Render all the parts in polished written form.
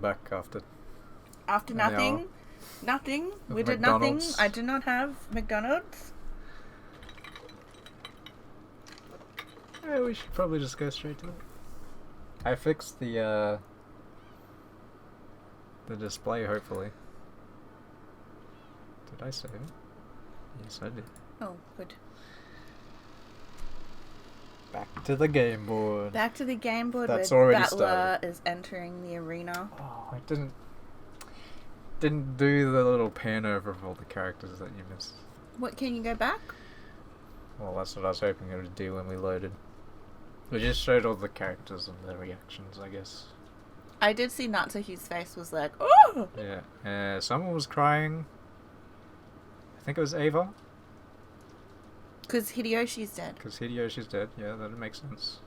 back after... After an nothing? hour. Nothing? We Of did nothing. McDonald's. I did not have McDonald's. Yeah, we should probably just go straight to it. I fixed the display, hopefully. Did I save it? Yes, I did. Oh, good. Back to the game board. Back to the game board That's where already Battler started. is entering the arena. Oh, I didn't do the little pan over of all the characters that you missed. What, can you go back? Well, that's what I was hoping it would do when we loaded. We just showed all the characters and their reactions, I guess. I did see Natsuhi's face was like, oh! Yeah. Someone was crying. I think it was Ava. Because Hideyoshi's dead. Because Hideyoshi's dead. Yeah, that makes sense.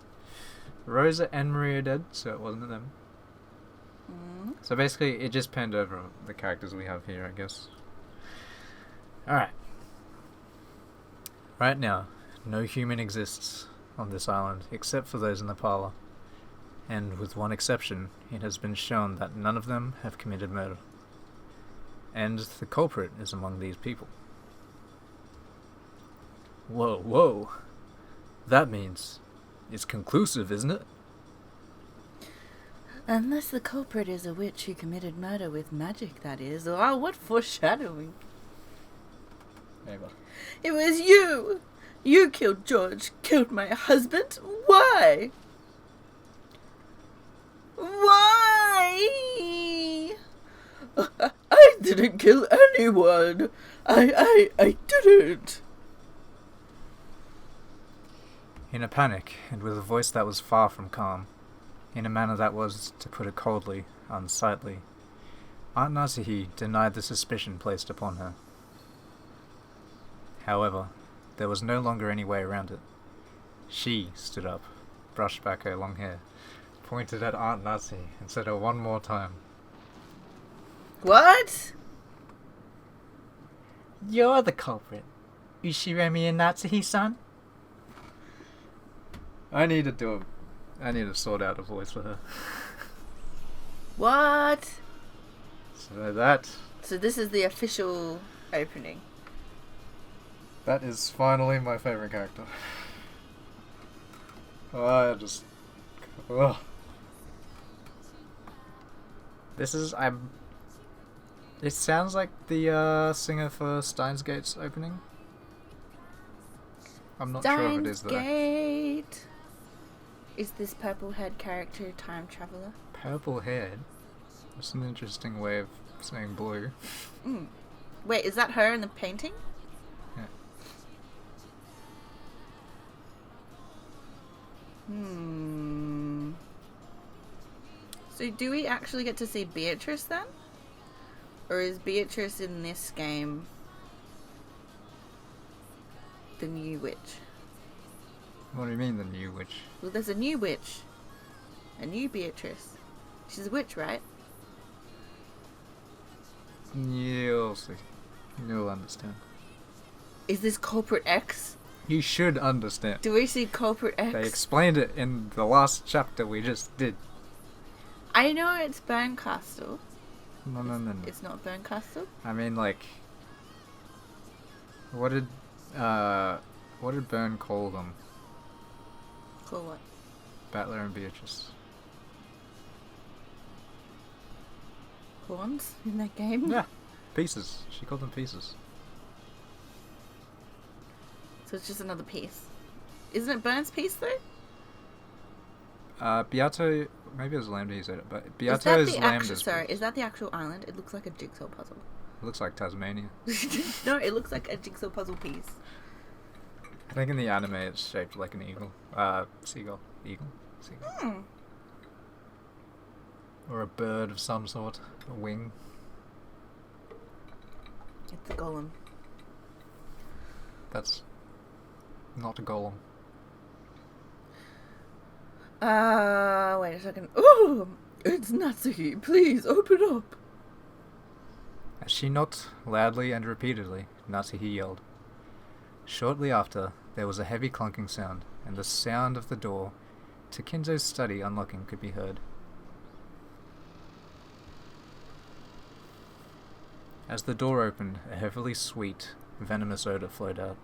Rosa and Maria are dead, so it wasn't them. Mm. So basically, it just panned over the characters we have here, I guess. Alright. Right now, no human exists on this island, except for those in the parlor. And with one exception, it has been shown that none of them have committed murder. And the culprit is among these people. Whoa. That means it's conclusive, isn't it? Unless the culprit is a witch who committed murder with magic, that is. Oh, what foreshadowing. Ava. It was you! You killed George, killed my husband. Why? Why? I didn't kill anyone. I didn't. In a panic, and with a voice that was far from calm, in a manner that was, to put it coldly, unsightly, Aunt Nasuhi denied the suspicion placed upon her. However, there was no longer any way around it. She stood up, brushed back her long hair, pointed at Aunt Nasuhi, and said it one more time. What? You're the culprit, Ushiremi and Natsuhi-san. I need to sort out a voice for her. What? So this is the official opening. that is finally my favorite character. It sounds like the singer for Steins Gate's opening. I'm not sure if it is though. Gate. Is this purple-haired character a time traveler? Purple-haired? That's an interesting way of saying blue. Mm. Wait, is that her in the painting? Yeah. So do we actually get to see Beatrice then? Or is Beatrice in this game the new witch? What do you mean, the new witch? Well, there's a new witch. A new Beatrice. She's a witch, right? You'll see. You'll understand. Is this Culprit X? You should understand. Do we see Culprit X? They explained it in the last chapter we just did. I know it's Burncastle. No. It's not Burncastle? I mean, like... What did Byrne call them? Call what? Battler and Beatrice. Pawns in that game? Yeah. Pieces. She called them pieces. So it's just another piece. Isn't it Burns' piece though? Beato... Maybe it was Lambda who said it, but Beato is is Lambda's Sorry, piece. is that the actual island? It looks like a jigsaw puzzle. It looks like Tasmania. No, it looks like a jigsaw puzzle piece. I think in the anime it's shaped like an eagle. Seagull. Eagle? Seagull. Or a bird of some sort. A wing. It's a golem. That's not a golem. Wait a second. Oh, it's Natsuhi. Please, open up. As she knocked loudly and repeatedly, Natsuhi yelled. Shortly after, there was a heavy clunking sound, and the sound of the door to Kinzo's study unlocking could be heard. As the door opened, a heavily sweet, venomous odor flowed out.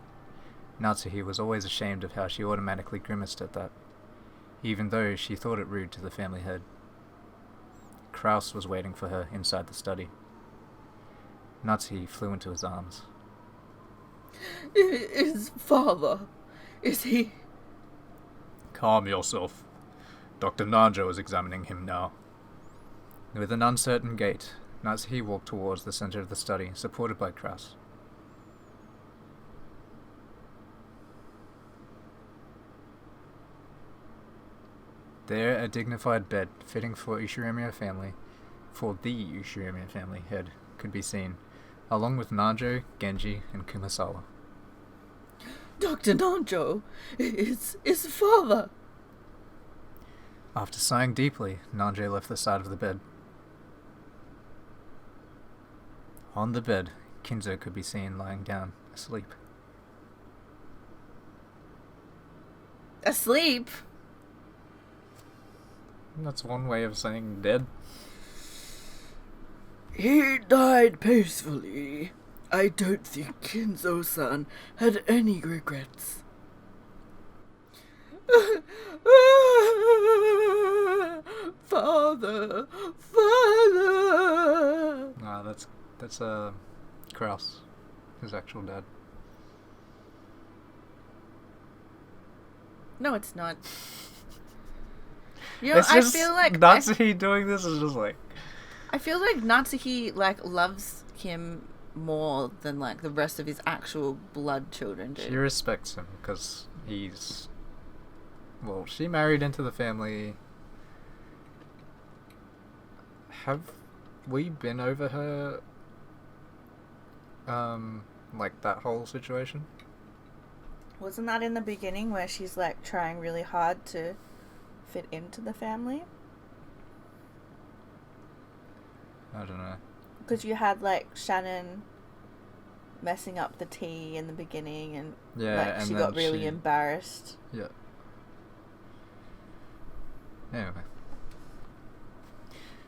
Natsuhi was always ashamed of how she automatically grimaced at that, even though she thought it rude to the family head. Kraus was waiting for her inside the study. Natsuhi flew into his arms. His father, is he? Calm yourself. Dr. Nanjo is examining him now. With an uncertain gait, Natsuhi walked towards the center of the study, supported by Kraus. There, a dignified bed fitting for the Ushiremiya family head could be seen, along with Nanjo, Genji, and Kumasawa. Dr. Nanjo is his father. After sighing deeply, Nanjo left the side of the bed. On the bed, Kinzo could be seen lying down, asleep. Asleep? That's one way of saying dead. He died peacefully. I don't think Kinzo-san had any regrets. Father! Father! Nah, that's Kraus, his actual dad. No, it's not. You know, It's I just feel like Natsuhi doing this is just like... I feel like Natsuhi loves him more than the rest of his actual blood children do. She respects him because he's... Well, she married into the family. Have we been over her, that whole situation? Wasn't that in the beginning where she's trying really hard to fit into the family? I don't know. Because you had Shannon messing up the tea in the beginning, and and she got really embarrassed. Yeah. Anyway.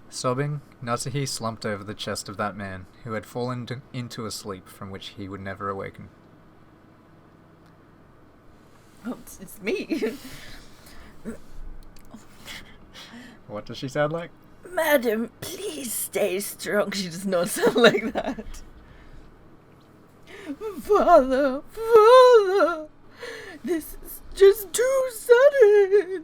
Sobbing, Natsuhi slumped over the chest of that man, who had fallen into a sleep from which he would never awaken. Oh, it's me. What does she sound like? Madam, please stay strong. She does not sound like that. Father, Father, this is just too sudden.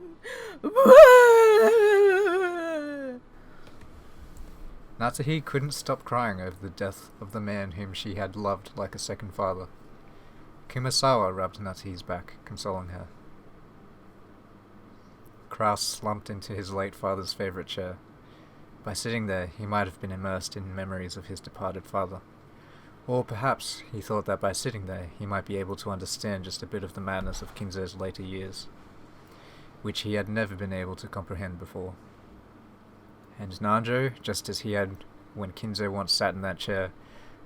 Natsuhi couldn't stop crying over the death of the man whom she had loved like a second father. Kumasawa rubbed Natsuhi's back, consoling her. Kraus slumped into his late father's favourite chair. By sitting there, he might have been immersed in memories of his departed father. Or perhaps he thought that by sitting there, he might be able to understand just a bit of the madness of Kinzo's later years, which he had never been able to comprehend before. And Nanjo, just as he had when Kinzo once sat in that chair,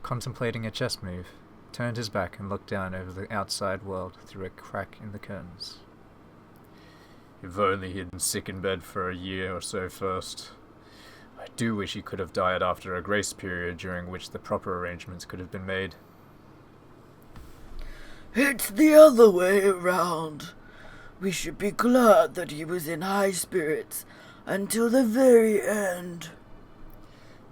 contemplating a chess move, turned his back and looked down over the outside world through a crack in the curtains. If only he'd been sick in bed for a year or so first. I do wish he could have died after a grace period during which the proper arrangements could have been made. It's the other way around. We should be glad that he was in high spirits until the very end.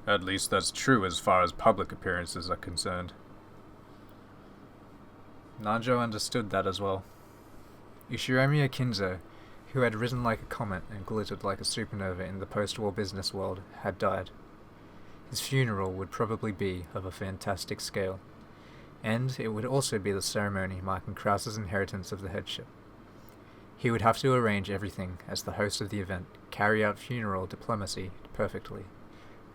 At least that's true as far as public appearances are concerned. Nanjo understood that as well. Ushiremiya Kinzo, who had risen like a comet and glittered like a supernova in the post-war business world, had died. His funeral would probably be of a fantastic scale, and it would also be the ceremony marking Kraus's inheritance of the headship. He would have to arrange everything as the host of the event, carry out funeral diplomacy perfectly,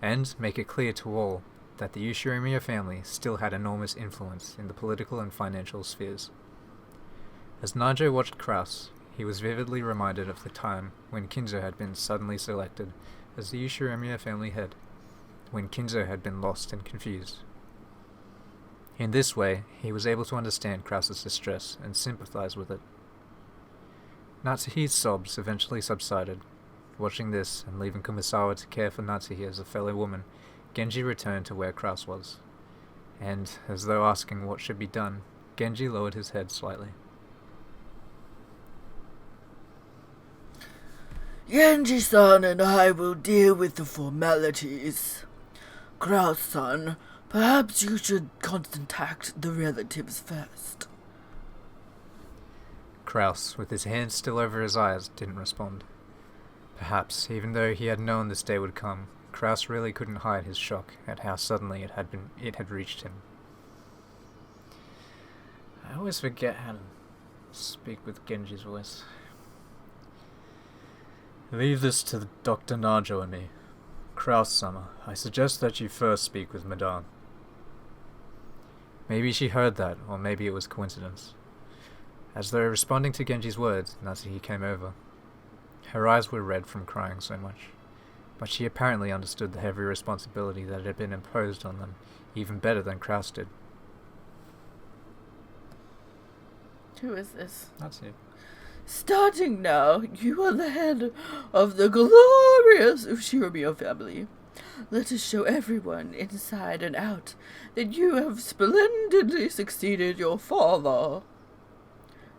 and make it clear to all that the Ushiremiya family still had enormous influence in the political and financial spheres. As Nanjo watched Kraus, he was vividly reminded of the time when Kinzo had been suddenly selected as the Ushiremiya family head, when Kinzo had been lost and confused. In this way, he was able to understand Kraus's distress and sympathize with it. Natsuhi's sobs eventually subsided. Watching this and leaving Kumasawa to care for Natsuhi as a fellow woman, Genji returned to where Kraus was. and, as though asking what should be done, Genji lowered his head slightly. Genji-san and I will deal with the formalities. Kraus-san, perhaps you should contact the relatives first. Kraus, with his hands still over his eyes, didn't respond. Perhaps, even though he had known this day would come, Kraus really couldn't hide his shock at how suddenly it had reached him. I always forget how to speak with Genji's voice. Leave this to Dr. Najo and me. Kraus-sama, I suggest that you first speak with Madame. Maybe she heard that, or maybe it was coincidence. As though responding to Genji's words, Natsuki came over. Her eyes were red from crying so much, but she apparently understood the heavy responsibility that had been imposed on them, even better than Kraus did. Who is this? That's it. Starting now, you are the head of the glorious Ushiromio family. Let us show everyone, inside and out, that you have splendidly succeeded your father.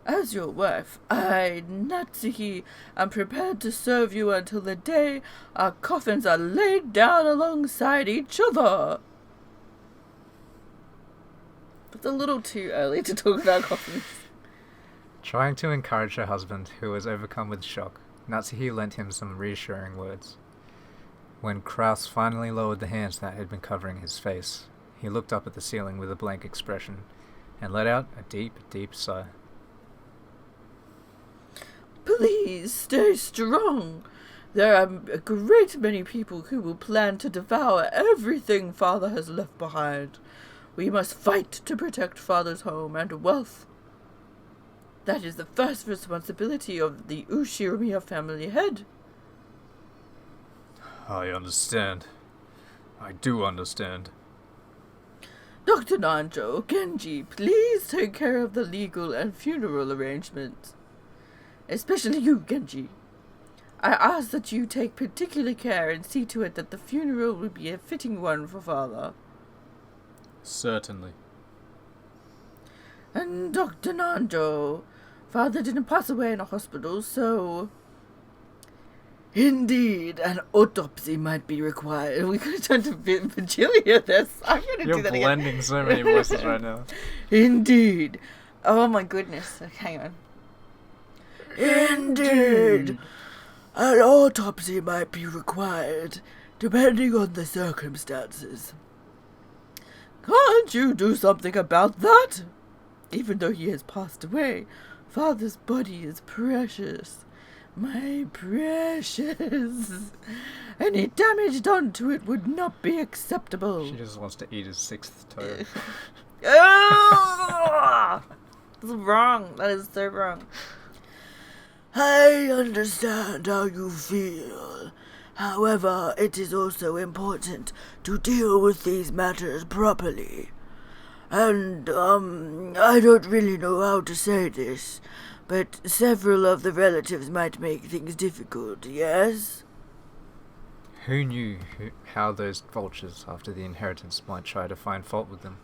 As your wife, I, Natsuki, am prepared to serve you until the day our coffins are laid down alongside each other. It's a little too early to talk about coffins. Trying to encourage her husband, who was overcome with shock, Natsuki lent him some reassuring words. When Kraus finally lowered the hands that had been covering his face, he looked up at the ceiling with a blank expression, and let out a deep, deep sigh. Please stay strong. There are a great many people who will plan to devour everything Father has left behind. We must fight to protect Father's home and wealth. That is the first responsibility of the Ushiromio family head. I understand. I do understand. Dr. Nanjo, Genji, please take care of the legal and funeral arrangements. Especially you, Genji. I ask that you take particular care and see to it that the funeral will be a fitting one for Father. Certainly. And Dr. Nanjo, Father didn't pass away in a hospital, so... Indeed, an autopsy might be required. We could have turned to Virgilia this. I'm going to do that again. You're blending so many voices right now. Indeed. Oh my goodness. Hang on. Indeed. An autopsy might be required, depending on the circumstances. Can't you do something about that? Even though he has passed away, Father's body is precious. My precious. Any damage done to it would not be acceptable. She just wants to eat his sixth toe. Oh! That's wrong. That is so wrong. I understand how you feel. However, it is also important to deal with these matters properly. And, I don't really know how to say this, but several of the relatives might make things difficult, yes? Who knew how those vultures, after the inheritance, might try to find fault with them?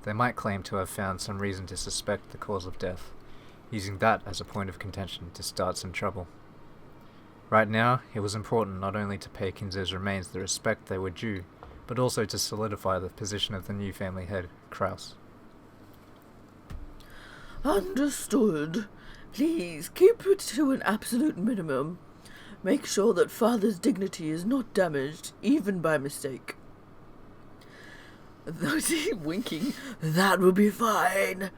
They might claim to have found some reason to suspect the cause of death, using that as a point of contention to start some trouble. Right now, it was important not only to pay Kinzo's remains the respect they were due, but also to solidify the position of the new family head, Kraus. Understood. Please, keep it to an absolute minimum. Make sure that Father's dignity is not damaged, even by mistake. Winking. That will be fine.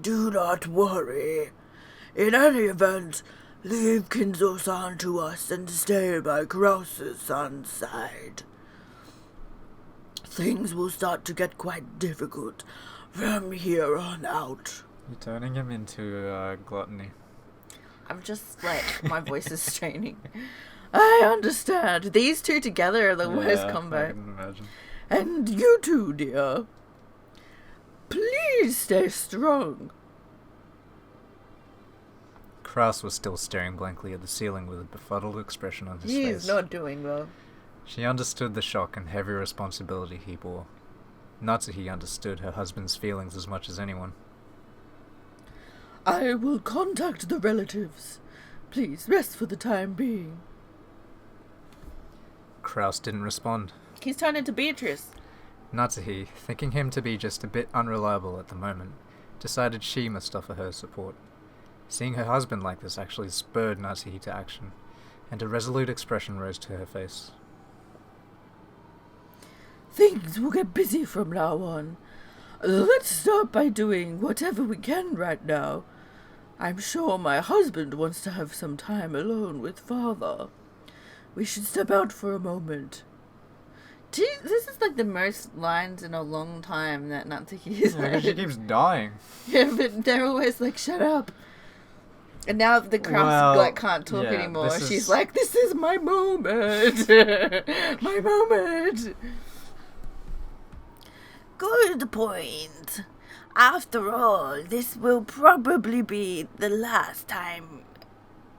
Do not worry. In any event, leave Kinzo-san to us and stay by Kraus' son's side. Things will start to get quite difficult from here on out. You're turning him into gluttony. I'm just like, my voice is straining. I understand. These two together are the worst combo. I can imagine. And you too, dear. Please stay strong. Kraus was still staring blankly at the ceiling with a befuddled expression on his face. He's not doing well. She understood the shock and heavy responsibility he bore. Natsuhi understood her husband's feelings as much as anyone. I will contact the relatives. Please rest for the time being. Kraus didn't respond. He's turned into Beatrice. Natsuhi, thinking him to be just a bit unreliable at the moment, decided she must offer her support. Seeing her husband like this actually spurred Natsuhi to action, and a resolute expression rose to her face. Things will get busy from now on. Let's start by doing whatever we can right now. I'm sure my husband wants to have some time alone with father. We should step out for a moment. This is like the most lines in a long time that Natsuki is Yeah, she keeps dying. Yeah, but they're always like, shut up. And now the Kraus can't talk anymore. She's like, this is my moment. My moment. Good point. After all, this will probably be the last time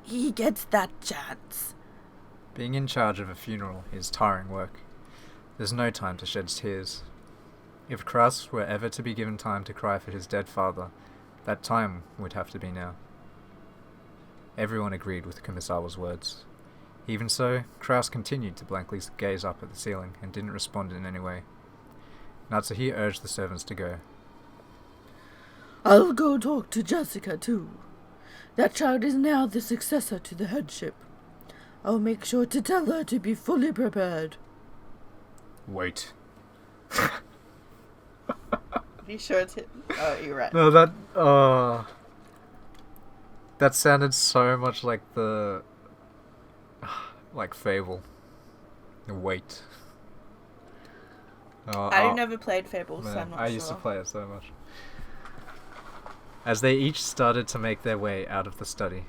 he gets that chance. Being in charge of a funeral is tiring work. There's no time to shed tears. If Kraus were ever to be given time to cry for his dead father, that time would have to be now. Everyone agreed with Kumisawa's words. Even so, Kraus continued to blankly gaze up at the ceiling and didn't respond in any way. Natsuhi urged the servants to go. I'll go talk to Jessica too. That child is now the successor to the headship. I'll make sure to tell her to be fully prepared. Wait. Are you sure it's him? Oh, you're right. No, that sounded so much like the... like Fable. Wait. I've never played Fable, so I'm not sure. I used to play it so much. As they each started to make their way out of the study,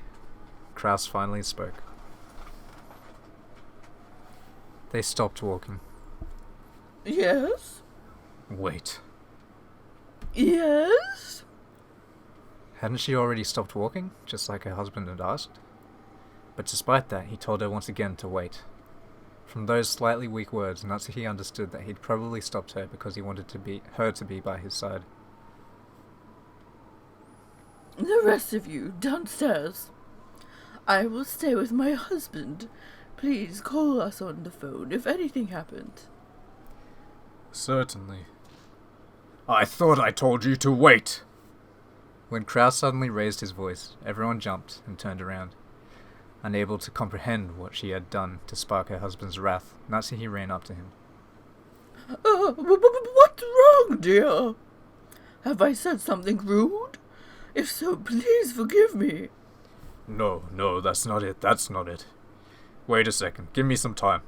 Kraus finally spoke. They stopped walking. Yes? Wait. Yes? Hadn't she already stopped walking, just like her husband had asked? But despite that, he told her once again to wait. From those slightly weak words, Natsuhi understood that he'd probably stopped her because he wanted her to be by his side. The rest of you, downstairs. I will stay with my husband. Please call us on the phone if anything happens. Certainly. I thought I told you to wait! When Kraus suddenly raised his voice, everyone jumped and turned around. Unable to comprehend what she had done to spark her husband's wrath, Natsuhi ran up to him. What's wrong, dear? Have I said something rude? If so, please forgive me. No, that's not it. Wait a second, give me some time.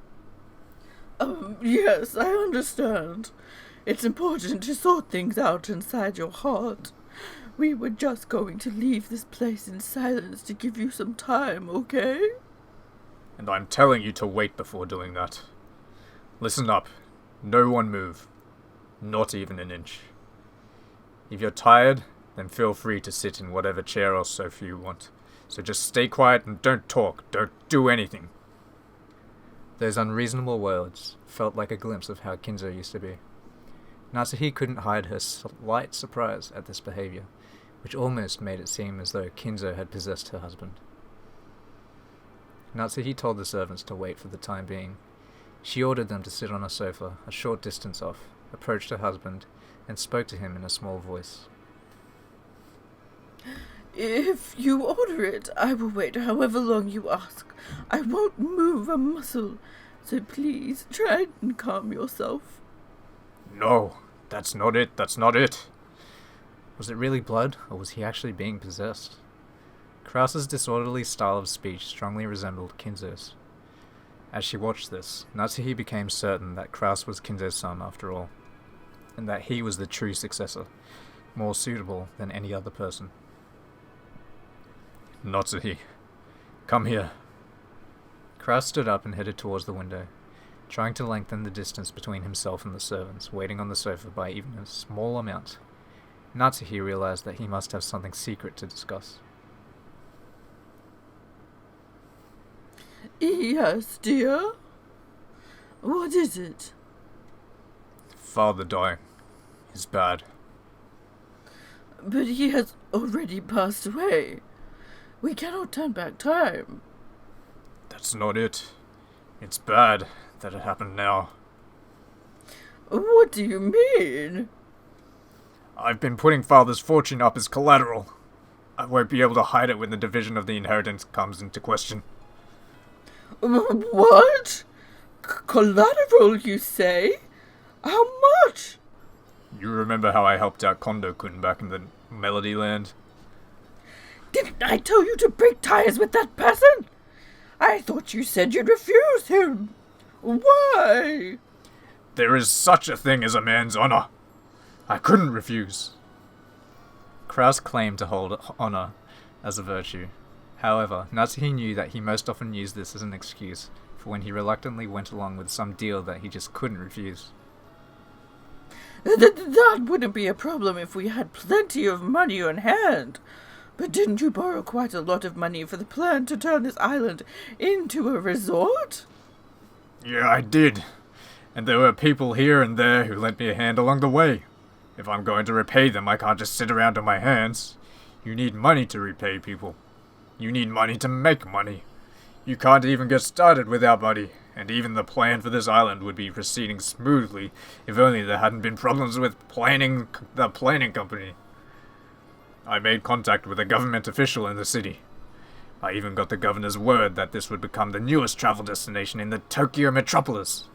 Yes, I understand. It's important to sort things out inside your heart. We were just going to leave this place in silence to give you some time, okay? And I'm telling you to wait before doing that. Listen up. No one move. Not even an inch. If you're tired, then feel free to sit in whatever chair or sofa you want. So just stay quiet and don't talk. Don't do anything. Those unreasonable words felt like a glimpse of how Kinzo used to be. Natsuhi couldn't hide her slight surprise at this behavior, which almost made it seem as though Kinzo had possessed her husband. Natsuhi told the servants to wait for the time being. She ordered them to sit on a sofa a short distance off, approached her husband, and spoke to him in a small voice. If you order it, I will wait however long you ask. I won't move a muscle, so please try and calm yourself. No, that's not it. Was it really blood, or was he actually being possessed? Kraus's disorderly style of speech strongly resembled Kinzo's. As she watched this, Natsuhi became certain that Kraus was Kinzo's son after all, and that he was the true successor, more suitable than any other person. Natsuhi, come here. Kraus stood up and headed towards the window, trying to lengthen the distance between himself and the servants waiting on the sofa by even a small amount. Natsuhi realized that he must have something secret to discuss. Yes, dear? What is it? Father dying. is bad. But he has already passed away. We cannot turn back time. That's not it. It's bad that it happened now. What do you mean? I've been putting Father's fortune up as collateral. I won't be able to hide it when the division of the inheritance comes into question. What? Collateral, you say? How much? You remember how I helped out Kondo-kun back in the Melody Land? Didn't I tell you to break ties with that person? I thought you said you'd refuse him. Why? There is such a thing as a man's honor. I couldn't refuse. Kraus claimed to hold honor as a virtue. However, Natsuhi knew that he most often used this as an excuse for when he reluctantly went along with some deal that he just couldn't refuse. That wouldn't be a problem if we had plenty of money on hand. But didn't you borrow quite a lot of money for the plan to turn this island into a resort? Yeah, I did. And there were people here and there who lent me a hand along the way. If I'm going to repay them, I can't just sit around on my hands. You need money to repay people. You need money to make money. You can't even get started without money, and even the plan for this island would be proceeding smoothly if only there hadn't been problems with the planning company. I made contact with a government official in the city. I even got the governor's word that this would become the newest travel destination in the Tokyo metropolis.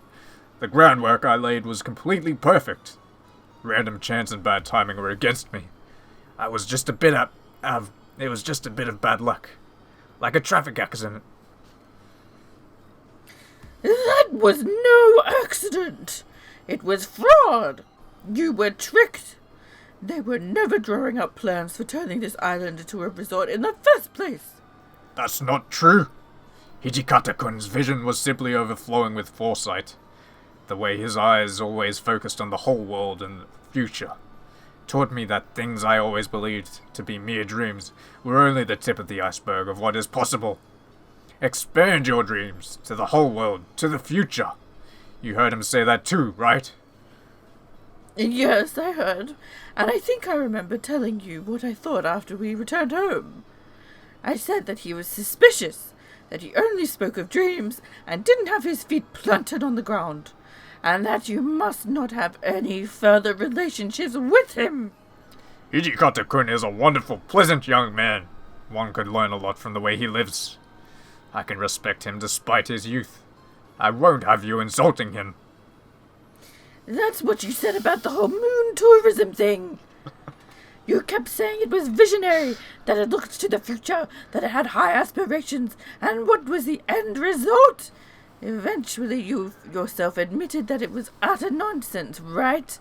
The groundwork I laid was completely perfect. Random chance and bad timing were against me. It was just a bit of bad luck. Like a traffic accident. That was no accident. It was fraud. You were tricked. They were never drawing up plans for turning this island into a resort in the first place. That's not true. Hijikata-kun's vision was simply overflowing with foresight. The way his eyes always focused on the whole world and the future taught me that things I always believed to be mere dreams were only the tip of the iceberg of what is possible. Expand your dreams to the whole world, to the future. You heard him say that too, right? Yes, I heard, and I think I remember telling you what I thought after we returned home. I said that he was suspicious, that he only spoke of dreams and didn't have his feet planted on the ground, and that you must not have any further relationships with him. Hijikata-kun is a wonderful, pleasant young man. One could learn a lot from the way he lives. I can respect him despite his youth. I won't have you insulting him. That's what you said about the whole moon tourism thing. You kept saying it was visionary, that it looked to the future, that it had high aspirations, and what was the end result? Eventually you yourself admitted that it was utter nonsense, right?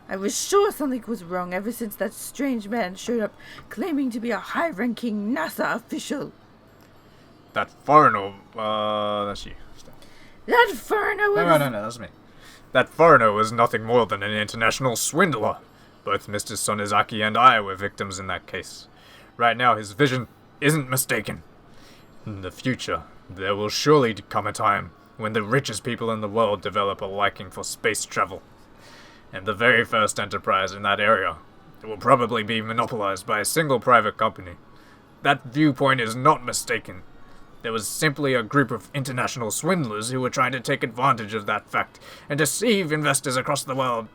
I was sure something was wrong ever since that strange man showed up claiming to be a high-ranking NASA official. That foreigner, that's you. That foreigner was... No, that's me. That foreigner was nothing more than an international swindler. Both Mr. Sonizaki and I were victims in that case. Right now, his vision isn't mistaken. In the future, there will surely come a time when the richest people in the world develop a liking for space travel. And the very first enterprise in that area will probably be monopolized by a single private company. That viewpoint is not mistaken. There was simply a group of international swindlers who were trying to take advantage of that fact and deceive investors across the world.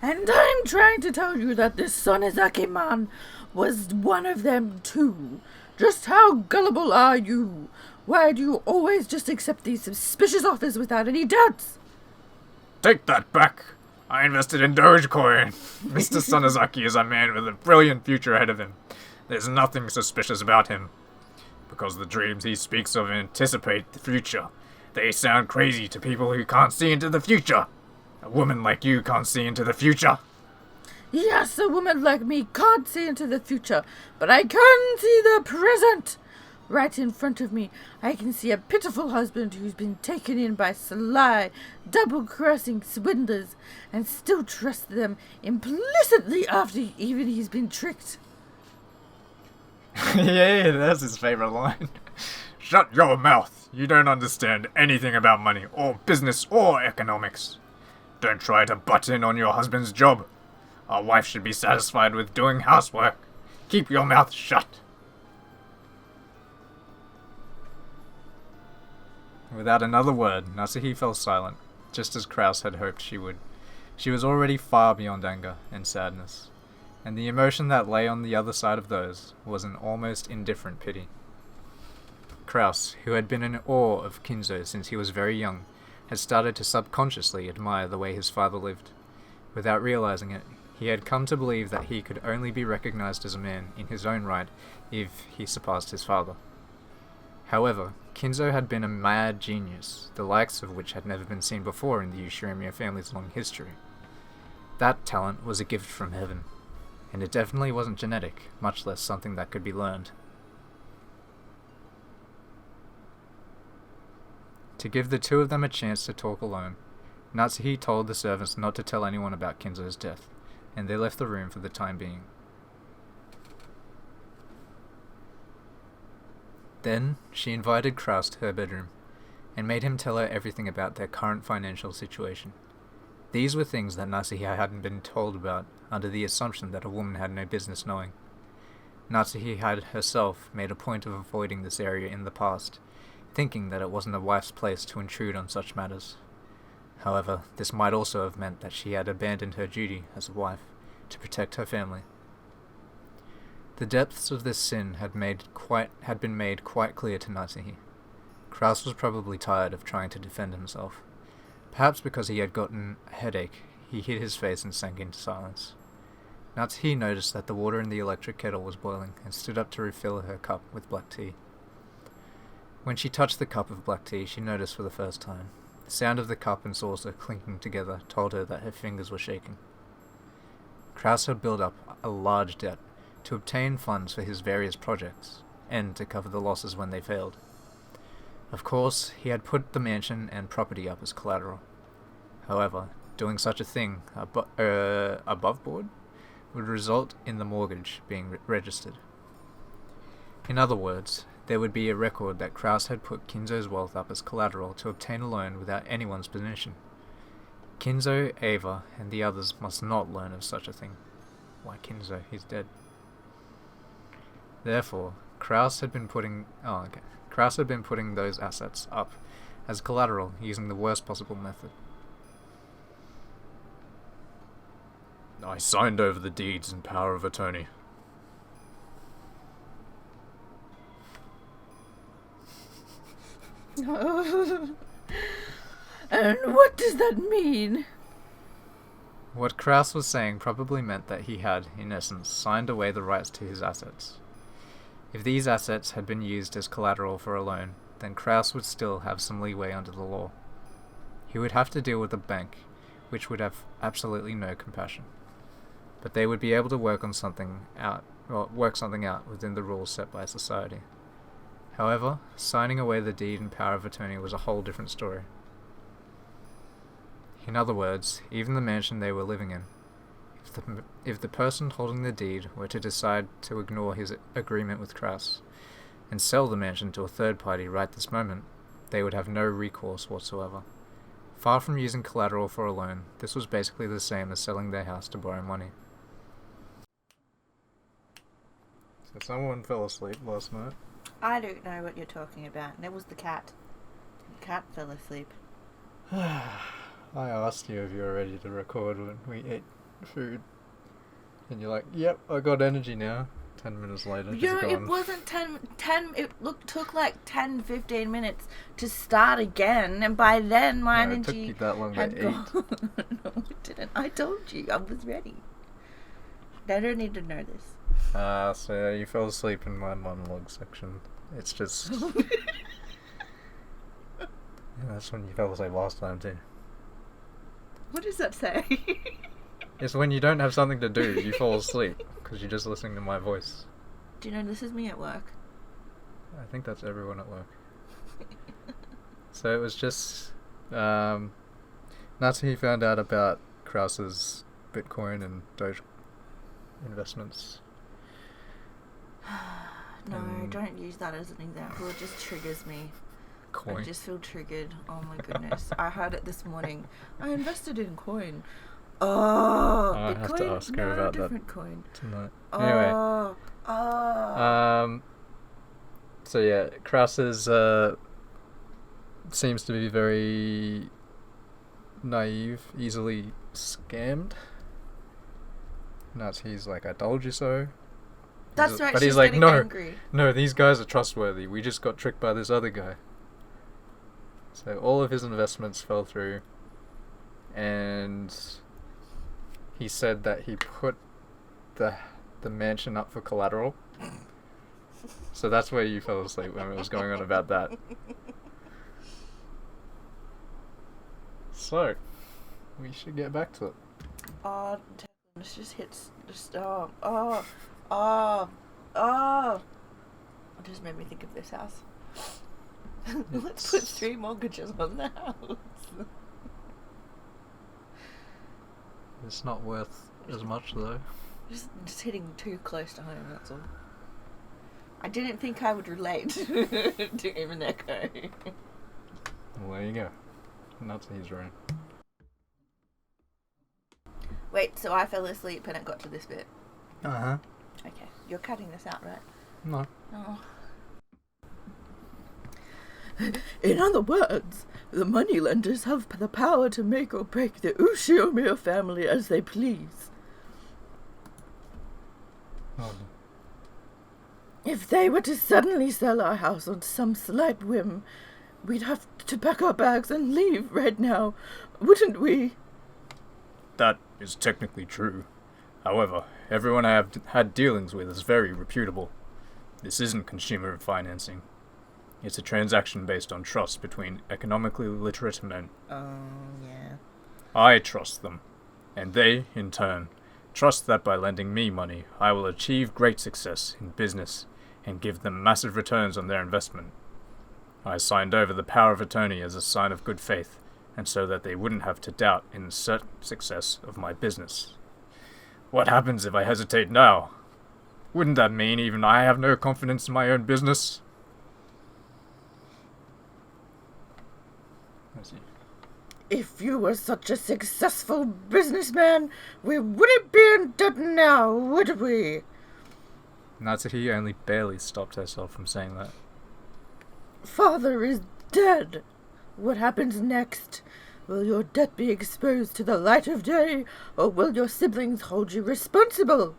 And I'm trying to tell you that this Sonizaki man was one of them too. Just how gullible are you? Why do you always just accept these suspicious offers without any doubts? Take that back. I invested in Dogecoin. Mr. Sonizaki is a man with a brilliant future ahead of him. There's nothing suspicious about him. Because the dreams he speaks of anticipate the future. They sound crazy to people who can't see into the future. A woman like you can't see into the future. Yes, a woman like me can't see into the future, but I can see the present. Right in front of me, I can see a pitiful husband who's been taken in by sly, double-crossing swindlers, and still trusts them implicitly after even he's been tricked. Yeah, that's his favorite line. Shut your mouth. You don't understand anything about money, or business, or economics. Don't try to butt in on your husband's job. Our wife should be satisfied with doing housework. Keep your mouth shut. Without another word, Natsuhi fell silent, just as Kraus had hoped she would. She was already far beyond anger and sadness, and the emotion that lay on the other side of those was an almost indifferent pity. Kraus, who had been in awe of Kinzo since he was very young, had started to subconsciously admire the way his father lived. Without realizing it, he had come to believe that he could only be recognized as a man in his own right if he surpassed his father. However, Kinzo had been a mad genius, the likes of which had never been seen before in the Ushiromiya family's long history. That talent was a gift from heaven, and it definitely wasn't genetic, much less something that could be learned. To give the two of them a chance to talk alone, Natsuhi told the servants not to tell anyone about Kinzo's death, and they left the room for the time being. Then, she invited Kraus to her bedroom, and made him tell her everything about their current financial situation. These were things that Natsuhi hadn't been told about, under the assumption that a woman had no business knowing. Natsuhi had herself made a point of avoiding this area in the past, thinking that it wasn't a wife's place to intrude on such matters. However, this might also have meant that she had abandoned her duty as a wife to protect her family. The depths of this sin had been made quite clear to Natsuhi. Kraus was probably tired of trying to defend himself. Perhaps because he had gotten a headache, he hid his face and sank into silence. Natsuhi noticed that the water in the electric kettle was boiling and stood up to refill her cup with black tea. When she touched the cup of black tea, she noticed for the first time. The sound of the cup and saucer clinking together told her that her fingers were shaking. Kraus had built up a large debt to obtain funds for his various projects, and to cover the losses when they failed. Of course, he had put the mansion and property up as collateral. However, doing such a thing above board would result in the mortgage being registered. In other words, there would be a record that Kraus had put Kinzo's wealth up as collateral to obtain a loan without anyone's permission. Kinzo, Ava, and the others must not learn of such a thing. Why Kinzo? He's dead. Therefore, Kraus had been putting those assets up as collateral using the worst possible method. I signed over the deeds and power of attorney. And what does that mean? What Kraus was saying probably meant that he had, in essence, signed away the rights to his assets. If these assets had been used as collateral for a loan, then Kraus would still have some leeway under the law. He would have to deal with a bank, which would have absolutely no compassion. But they would be able to work something out within the rules set by society. However, signing away the deed and power of attorney was a whole different story. In other words, even the mansion they were living in, if the person holding the deed were to decide to ignore his agreement with Kraus and sell the mansion to a third party right this moment, they would have no recourse whatsoever. Far from using collateral for a loan, this was basically the same as selling their house to borrow money. So someone fell asleep last night. I don't know what you're talking about, and it was the cat. The cat fell asleep. I asked you if you were ready to record when we ate food. And you're like, yep, I got energy now. 10 minutes later, Yeah, just it gone. wasn't 10, took like 10, 15 minutes to start again, and by then my No, it energy took you that long to had eat. gone. No, it didn't. I told you, I was ready. They don't need to know this. So you fell asleep in my monologue section. It's just... yeah, that's when you fell asleep last time too. What does that say? It's when you don't have something to do, you fall asleep, because you're just listening to my voice. Do you know this is me at work? I think that's everyone at work. So it was just... Natsuhi found out about Kraus's Bitcoin and Doge investments. No, And don't use that as an example. It just triggers me. Coin. I just feel triggered. Oh my goodness. I heard it this morning. I invested in coin. Oh, I have Bitcoin? to ask her about different coin. tonight. Oh, Anyway. So yeah, Kraus is, seems to be very naive, easily scammed. He's like, I told you so. that's right. But she's he's like, getting angry. no, these guys are trustworthy. We just got tricked by this other guy. So all of his investments fell through, and he said that he put the mansion up for collateral. So that's where you fell asleep when it was going on about that. So, we should get back to it. Oh, this just hits. Just It just made me think of this house. Let's put 3 mortgages on the house. It's not worth as much though. Just hitting too close to home, that's all. I didn't think I would relate to Umineko. Well, there you go. And that's his room. Wait, so I fell asleep and it got to this bit. Uh-huh. Okay, you're cutting this out, right? No. Oh. In other words, the moneylenders have the power to make or break the Ushiomiya family as they please. Oh. If they were to suddenly sell our house on some slight whim, we'd have to pack our bags and leave right now, wouldn't we? That is technically true. However, everyone I have had dealings with is very reputable. This isn't consumer financing. It's a transaction based on trust between economically literate men. Oh, yeah. I trust them, and they, in turn, trust that by lending me money, I will achieve great success in business and give them massive returns on their investment. I signed over the power of attorney as a sign of good faith, and so that they wouldn't have to doubt in the certain success of my business. What happens if I hesitate now? Wouldn't that mean even I have no confidence in my own business? If you were such a successful businessman, we wouldn't be in debt now, would we? Natsuhi only barely stopped herself from saying that. Father is dead. What happens next? Will your debt be exposed to the light of day, or will your siblings hold you responsible?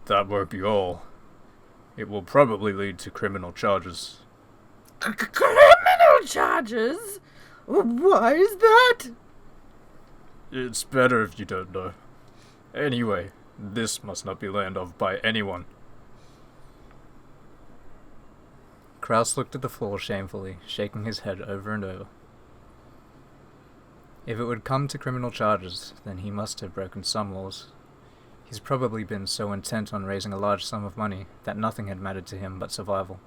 That won't be all. It will probably lead to criminal charges. Criminal charges? Why is that? It's better if you don't know. Anyway, this must not be learned of by anyone. Kraus looked at the floor shamefully, shaking his head over and over. If it would come to criminal charges, then he must have broken some laws. He's probably been so intent on raising a large sum of money that nothing had mattered to him but survival.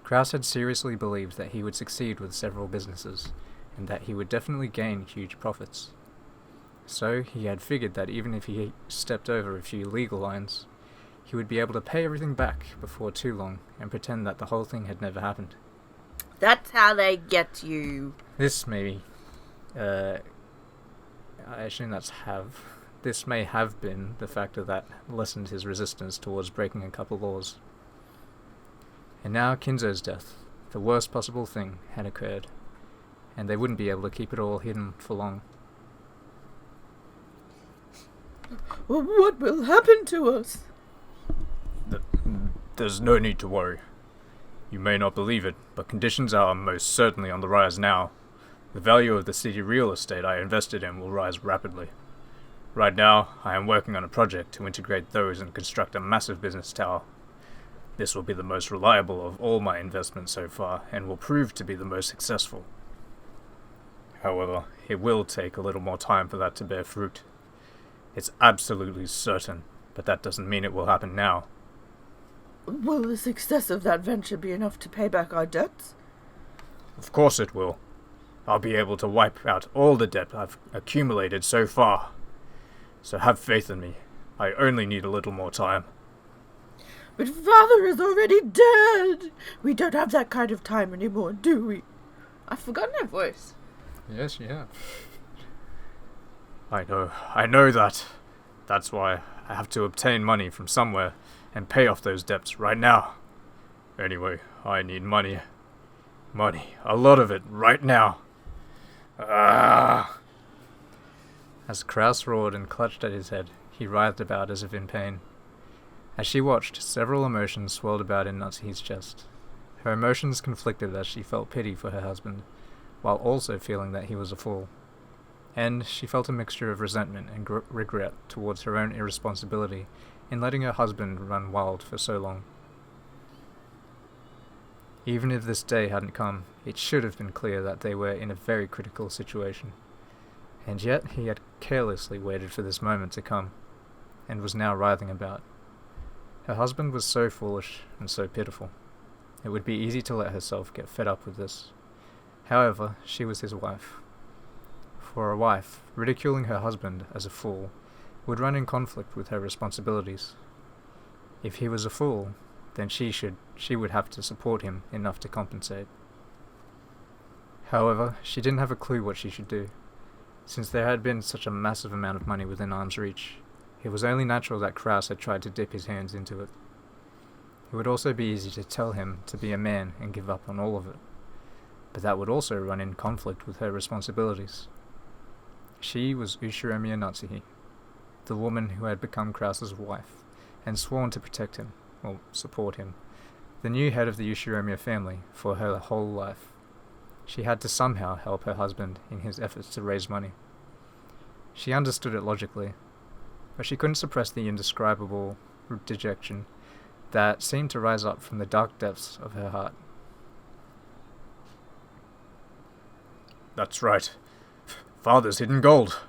Kraus had seriously believed that he would succeed with several businesses, and that he would definitely gain huge profits. So he had figured that even if he stepped over a few legal lines, he would be able to pay everything back before too long and pretend that the whole thing had never happened. That's how they get you. This may, I assume that's have. This may have been the factor that lessened his resistance towards breaking a couple laws. And now Kinzo's death, the worst possible thing, had occurred, and they wouldn't be able to keep it all hidden for long. What will happen to us? There's no need to worry. You may not believe it, but conditions are most certainly on the rise now. The value of the city real estate I invested in will rise rapidly. Right now, I am working on a project to integrate those and construct a massive business tower. This will be the most reliable of all my investments so far, and will prove to be the most successful. However, it will take a little more time for that to bear fruit. It's absolutely certain, but that doesn't mean it will happen now. Will the success of that venture be enough to pay back our debts? Of course it will. I'll be able to wipe out all the debt I've accumulated so far. So have faith in me. I only need a little more time. But father is already dead. We don't have that kind of time anymore, do we? I've forgotten her voice. Yes, you have. I know that. That's why I have to obtain money from somewhere and pay off those debts right now. Anyway, I need money. Money. A lot of it right now. Ah! As Kraus roared and clutched at his head, he writhed about as if in pain. As she watched, several emotions swirled about in Natsuhi's chest. Her emotions conflicted as she felt pity for her husband, while also feeling that he was a fool. And she felt a mixture of resentment and regret towards her own irresponsibility in letting her husband run wild for so long. Even if this day hadn't come, it should have been clear that they were in a very critical situation. And yet he had carelessly waited for this moment to come, and was now writhing about. Her husband was so foolish and so pitiful. It would be easy to let herself get fed up with this. However, she was his wife. For a wife, ridiculing her husband as a fool would run in conflict with her responsibilities. If he was a fool, then she would have to support him enough to compensate. However, she didn't have a clue what she should do. Since there had been such a massive amount of money within arm's reach, it was only natural that Kraus had tried to dip his hands into it. It would also be easy to tell him to be a man and give up on all of it, but that would also run in conflict with her responsibilities. She was Ushiromiya Natsuhi, the woman who had become Kraus's wife, and sworn to protect him, or support him, the new head of the Ushiromiya family, for her whole life. She had to somehow help her husband in his efforts to raise money. She understood it logically, but she couldn't suppress the indescribable dejection that seemed to rise up from the dark depths of her heart. That's right. Father's hidden gold.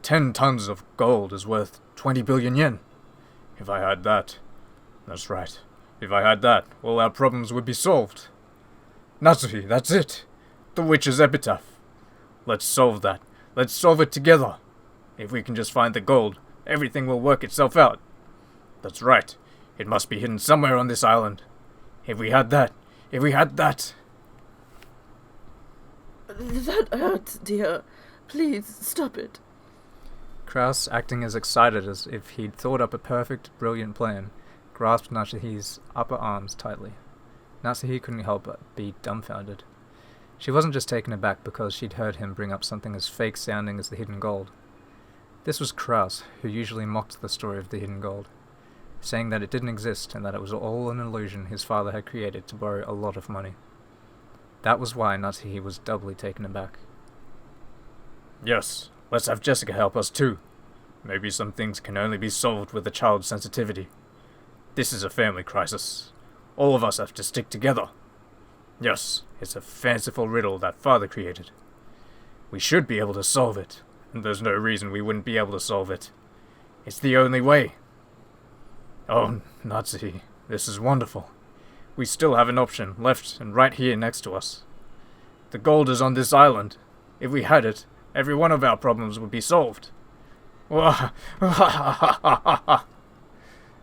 10 tons of gold is worth 20 billion yen. If I had that. That's right. If I had that, all our problems would be solved. Natsuhi, that's it. The witch's epitaph. Let's solve that. Let's solve it together. If we can just find the gold, everything will work itself out. That's right. It must be hidden somewhere on this island. If we had that. If we had that. That hurts, dear. Please, stop it. Kraus, acting as excited as if he'd thought up a perfect, brilliant plan, grasped Natsuhi's upper arms tightly. Natsuhi couldn't help but be dumbfounded. She wasn't just taken aback because she'd heard him bring up something as fake-sounding as the hidden gold. This was Kraus, who usually mocked the story of the hidden gold, saying that it didn't exist and that it was all an illusion his father had created to borrow a lot of money. That was why Natsuhi was doubly taken aback. Yes, let's have Jessica help us too. Maybe some things can only be solved with a child's sensitivity. This is a family crisis. All of us have to stick together. Yes, it's a fanciful riddle that father created. We should be able to solve it, and there's no reason we wouldn't be able to solve it. It's the only way. Oh, Natsuhi, this is wonderful. We still have an option left and right here next to us. The gold is on this island. If we had it, every one of our problems would be solved.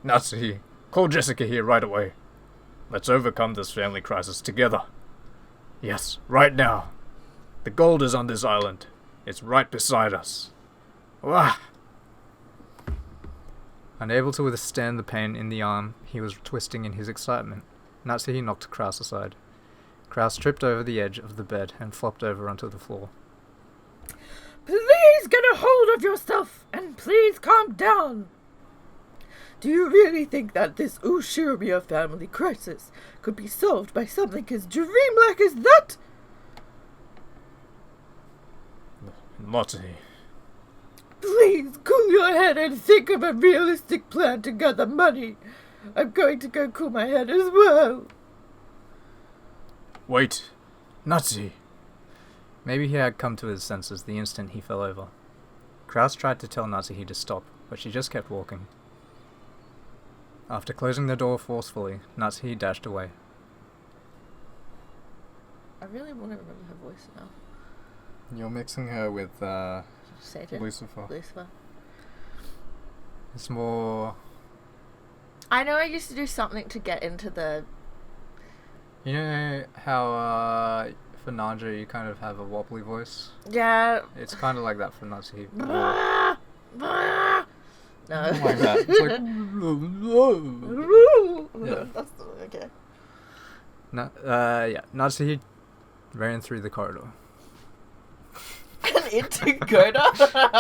Natsuhi, call Jessica here right away. Let's overcome this family crisis together. Yes, right now. The gold is on this island. It's right beside us. Wah! Unable to withstand the pain in the arm he was twisting in his excitement, Natsuhi knocked Kraus aside. Kraus tripped over the edge of the bed and flopped over onto the floor. Please get a hold of yourself, and please calm down. Do you really think that this Ushiromiya family crisis could be solved by something as dreamlike as that? Natsuhi. Please cool your head and think of a realistic plan to gather money. I'm going to go cool my head as well. Wait, Natsuhi. Maybe he had come to his senses the instant he fell over. Kraus tried to tell Natsuhi to stop, but she just kept walking. After closing the door forcefully, Natsuhi dashed away. I really want to remember her voice now. You're mixing her with Satan? Lucifer. Lucifer. It's more I know I used to do something to get into the... You know how for Nanja you kind of have a wobbly voice? Yeah. It's kind of like that for Natsuhi. No. Like that. It's like... Yeah. That's okay. Natsuhi ran through the corridor. And into Goda?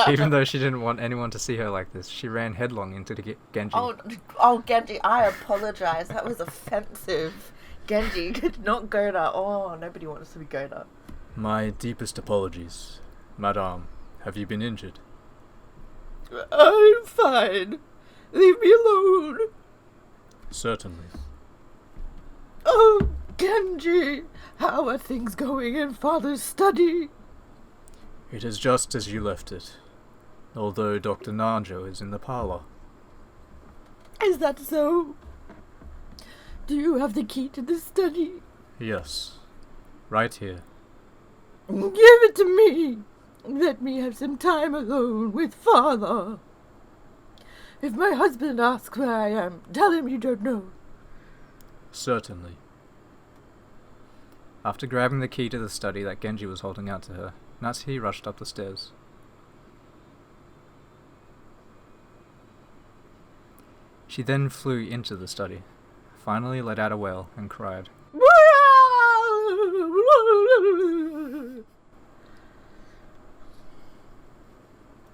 Even though she didn't want anyone to see her like this, she ran headlong into Genji. Oh, Genji, I apologize. That was offensive. Genji, not Goda. Oh, nobody wants to be Goda. My deepest apologies. Madame, have you been injured? I'm fine. Leave me alone. Certainly. Oh, Genji, how are things going in Father's study? It is just as you left it, although Dr. Nanjo is in the parlor. Is that so? Do you have the key to the study? Yes, right here. Give it to me. Let me have some time alone with Father. If my husband asks where I am, tell him you don't know. Certainly. After grabbing the key to the study that Genji was holding out to her, Natsuhi rushed up the stairs. She then flew into the study, finally let out a wail and cried.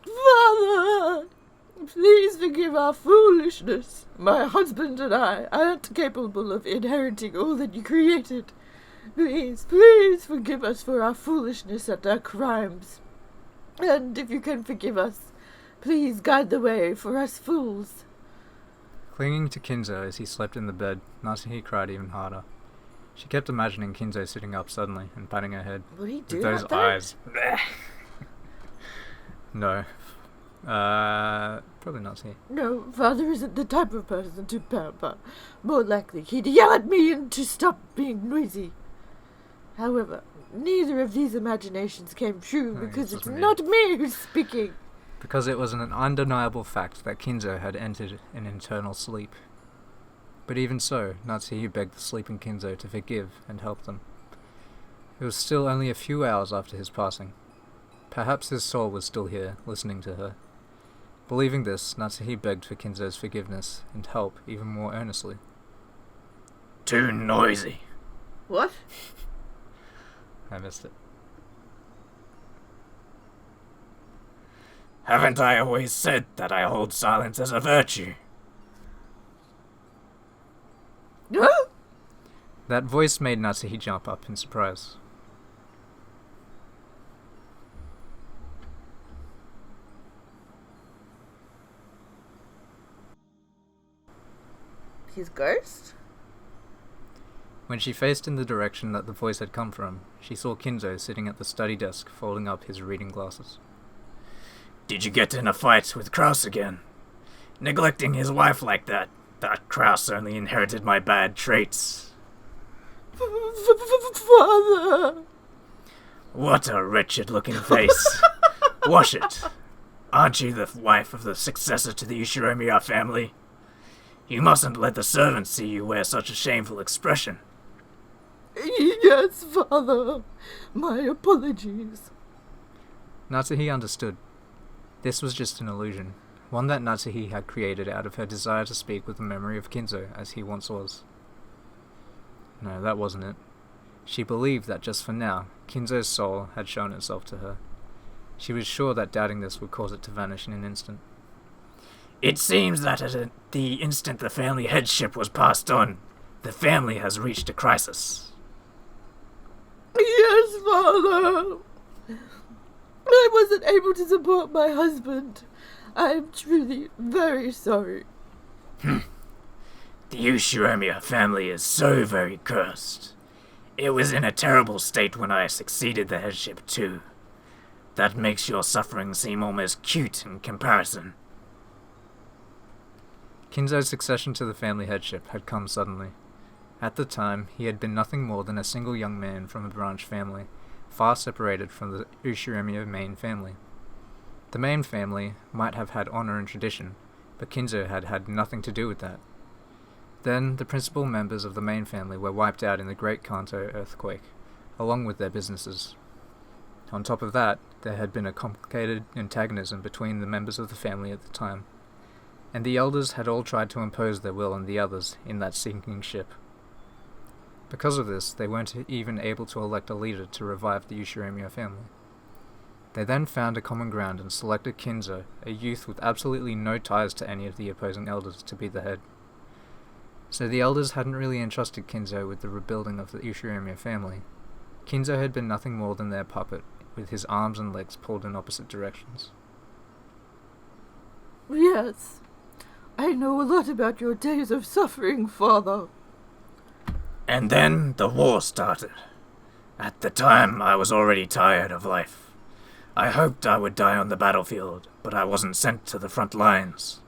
Father, please forgive our foolishness. My husband and I aren't capable of inheriting all that you created. Please, please forgive us for our foolishness and our crimes. And if you can forgive us, please guide the way for us fools. Clinging to Kinzo as he slept in the bed, Natsuhi cried even harder. She kept imagining Kinzo sitting up suddenly and patting her head. Would he do with those that, eyes. No. Probably Natsuhi. No, Father isn't the type of person to pamper. More likely, he'd yell at me and to stop being noisy. However, neither of these imaginations came true because it's not me who's speaking. Because it was an undeniable fact that Kinzo had entered an eternal sleep. But even so, Natsuhi begged the sleeping Kinzo to forgive and help them. It was still only a few hours after his passing. Perhaps his soul was still here, listening to her. Believing this, Natsuhi begged for Kinzo's forgiveness and help even more earnestly. Too noisy. What? I missed it. Haven't I always said that I hold silence as a virtue? Huh? That voice made Natsuhi jump up in surprise. His ghost? When she faced in the direction that the voice had come from, she saw Kinzo sitting at the study desk folding up his reading glasses. Did you get in a fight with Kraus again? Neglecting his wife like that? That Kraus only inherited my bad traits. Father! What a wretched-looking face. Wash it. Aren't you the wife of the successor to the Ushiromiya family? You mustn't let the servants see you wear such a shameful expression. Yes, Father. My apologies. Natsuhi understood. This was just an illusion, one that Natsuhi had created out of her desire to speak with the memory of Kinzo as he once was. No, that wasn't it. She believed that just for now, Kinzo's soul had shown itself to her. She was sure that doubting this would cause it to vanish in an instant. It seems that at the instant the family headship was passed on, the family has reached a crisis. Yes, Father. I wasn't able to support my husband. I am truly very sorry. The Ushiromiya family is so very cursed. It was in a terrible state when I succeeded the headship too. That makes your suffering seem almost cute in comparison. Kinzo's succession to the family headship had come suddenly. At the time, he had been nothing more than a single young man from a branch family, far separated from the Ushiromiya main family. The main family might have had honor and tradition, but Kinzo had had nothing to do with that. Then the principal members of the main family were wiped out in the Great Kanto earthquake, along with their businesses. On top of that, there had been a complicated antagonism between the members of the family at the time, and the elders had all tried to impose their will on the others in that sinking ship. Because of this, they weren't even able to elect a leader to revive the Ushiromiya family. They then found a common ground and selected Kinzo, a youth with absolutely no ties to any of the opposing elders, to be the head. So the elders hadn't really entrusted Kinzo with the rebuilding of the Ushiromiya family. Kinzo had been nothing more than their puppet, with his arms and legs pulled in opposite directions. Yes, I know a lot about your days of suffering, father. And then the war started. At the time, I was already tired of life. I hoped I would die on the battlefield, but I wasn't sent to the front lines.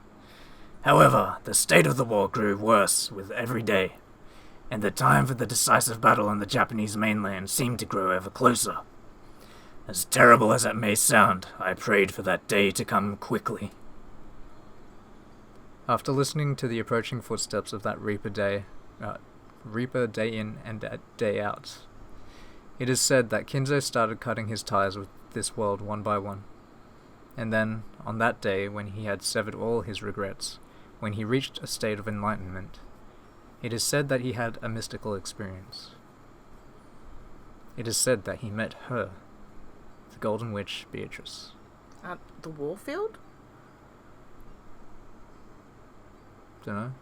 However, the state of the war grew worse with every day, and the time for the decisive battle on the Japanese mainland seemed to grow ever closer. As terrible as it may sound, I prayed for that day to come quickly. After listening to the approaching footsteps of that Reaper day in and day out, it is said that Kinzo started cutting his ties with this world one by one. And then, on that day when he had severed all his regrets, when he reached a state of enlightenment, it is said that he had a mystical experience. It is said that he met her, the Golden Witch Beatrice. At the Warfield? Dunno.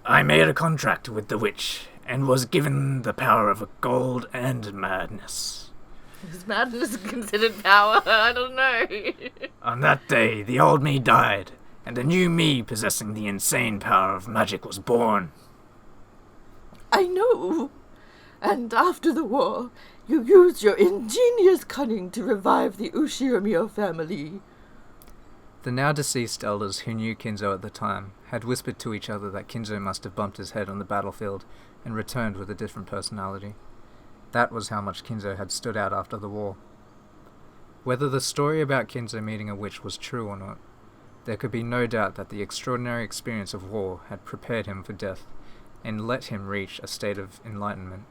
I made a contract with the witch, and was given the power of gold and madness. Is madness considered power? I don't know. On that day, the old me died, and a new me possessing the insane power of magic was born. I know. And after the war, you used your ingenious cunning to revive the Ushiromiya family. The now deceased elders who knew Kinzo at the time had whispered to each other that Kinzo must have bumped his head on the battlefield and returned with a different personality. That was how much Kinzo had stood out after the war. Whether the story about Kinzo meeting a witch was true or not, there could be no doubt that the extraordinary experience of war had prepared him for death and let him reach a state of enlightenment.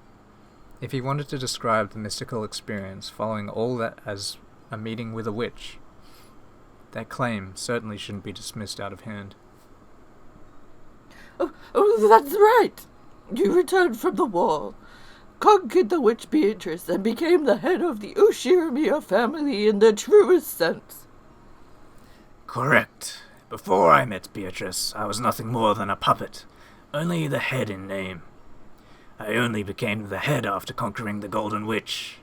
If he wanted to describe the mystical experience following all that as a meeting with a witch, that claim certainly shouldn't be dismissed out of hand. Oh, that's right. You returned from the war, conquered the witch Beatrice, and became the head of the Ushiromiya family in the truest sense. Correct. Before I met Beatrice, I was nothing more than a puppet, only the head in name. I only became the head after conquering the Golden Witch.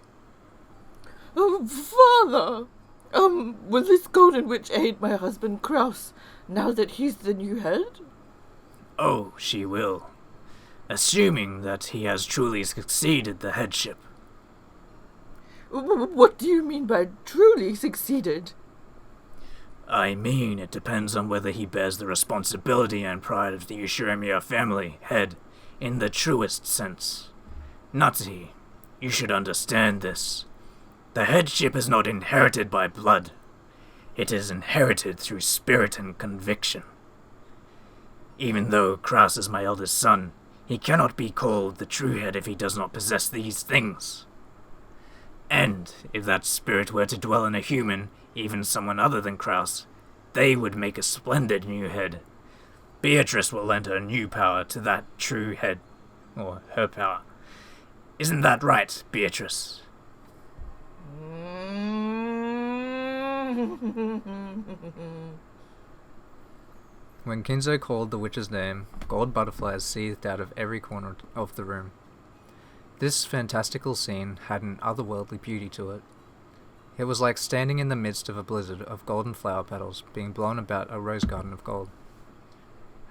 Oh, father! Will this Golden Witch aid my husband Kraus, now that he's the new head? Oh, she will. Assuming that he has truly succeeded the headship. What do you mean by truly succeeded? I mean, it depends on whether he bears the responsibility and pride of the Ushiromiya family head in the truest sense. Natsuhi, you should understand this. The headship is not inherited by blood. It is inherited through spirit and conviction. Even though Kraus is my eldest son, he cannot be called the true head if he does not possess these things. And if that spirit were to dwell in a human, even someone other than Kraus, they would make a splendid new head. Beatrice will lend her new power to that true head, or her power. Isn't that right, Beatrice? When Kinzo called the witch's name, gold butterflies seethed out of every corner of the room. This fantastical scene had an otherworldly beauty to it. It was like standing in the midst of a blizzard of golden flower petals being blown about a rose garden of gold.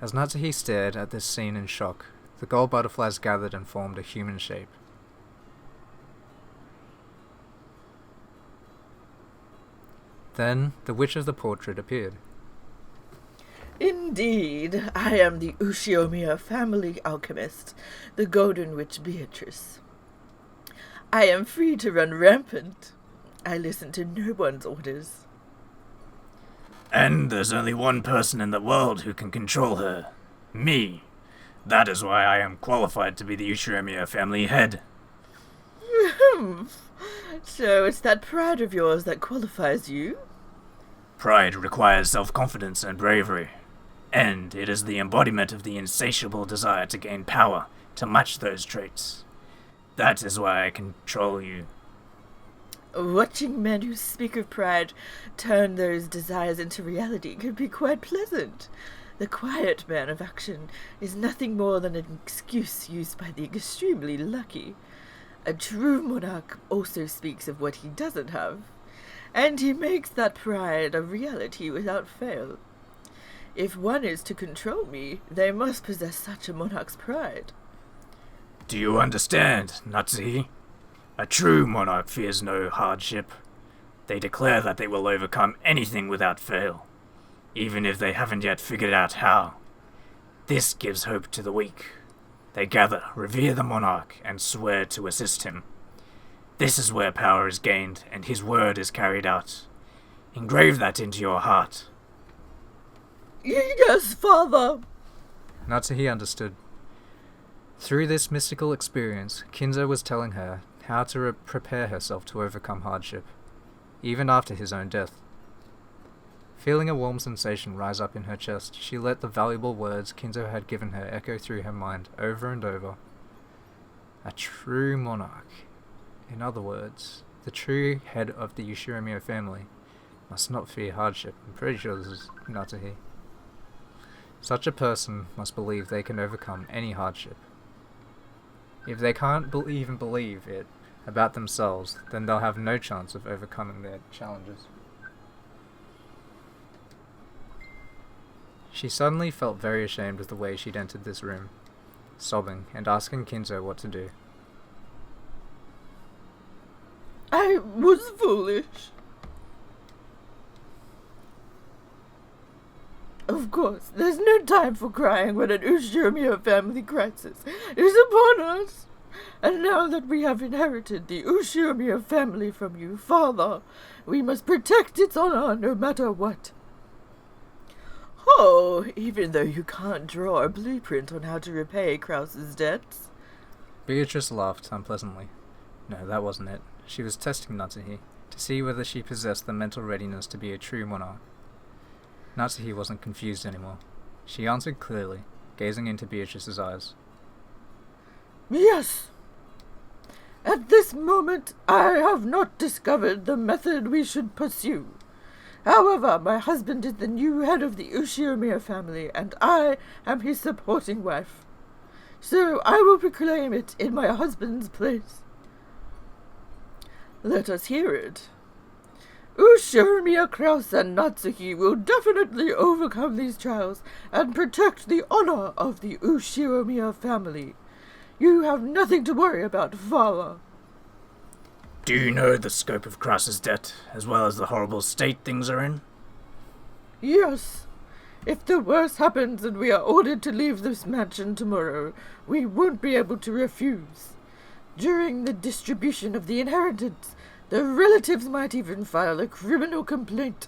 As Natsuhi stared at this scene in shock, the gold butterflies gathered and formed a human shape. Then, the witch of the portrait appeared. Indeed, I am the Ushiromiya family alchemist, the Golden Witch Beatrice. I am free to run rampant. I listen to no one's orders. And there's only one person in the world who can control her. Me. That is why I am qualified to be the Ushiremiya family head. So it's that pride of yours that qualifies you? Pride requires self-confidence and bravery, and it is the embodiment of the insatiable desire to gain power to match those traits. That is why I control you. Watching men who speak of pride turn those desires into reality can be quite pleasant. The quiet man of action is nothing more than an excuse used by the extremely lucky. A true monarch also speaks of what he doesn't have, and he makes that pride a reality without fail. If one is to control me, they must possess such a monarch's pride. Do you understand, Natsuhi? A true monarch fears no hardship. They declare that they will overcome anything without fail, even if they haven't yet figured out how. This gives hope to the weak. They gather, revere the monarch, and swear to assist him. This is where power is gained, and his word is carried out. Engrave that into your heart. Yes, father! Natsuhi understood. Through this mystical experience, Kinzo was telling her how to prepare herself to overcome hardship, even after his own death. Feeling a warm sensation rise up in her chest, she let the valuable words Kinzo had given her echo through her mind over and over. A true monarch. In other words, the true head of the Ushiremiya family must not fear hardship. I'm pretty sure this is Natsuhi. Such a person must believe they can overcome any hardship. If they can't even believe it about themselves, then they'll have no chance of overcoming their challenges. She suddenly felt very ashamed of the way she'd entered this room, sobbing and asking Kinzo what to do. I was foolish. Of course, there's no time for crying when an Ushiremiya family crisis is upon us. And now that we have inherited the Ushiremiya family from you, father, we must protect its honor no matter what. Oh, even though you can't draw a blueprint on how to repay Krause's debts. Beatrice laughed unpleasantly. No, that wasn't it. She was testing Natsuhi to see whether she possessed the mental readiness to be a true monarch. Natsuhi wasn't confused anymore. She answered clearly, gazing into Beatrice's eyes. Yes. At this moment, I have not discovered the method we should pursue. However, my husband is the new head of the Ushiremiya family, and I am his supporting wife. So I will proclaim it in my husband's place. Let us hear it. Ushiremiya, Krause, and Natsuhi will definitely overcome these trials and protect the honor of the Ushiremiya family. You have nothing to worry about, father. Do you know the scope of Krause's debt, as well as the horrible state things are in? Yes. If the worst happens and we are ordered to leave this mansion tomorrow, we won't be able to refuse. During the distribution of the inheritance, the relatives might even file a criminal complaint.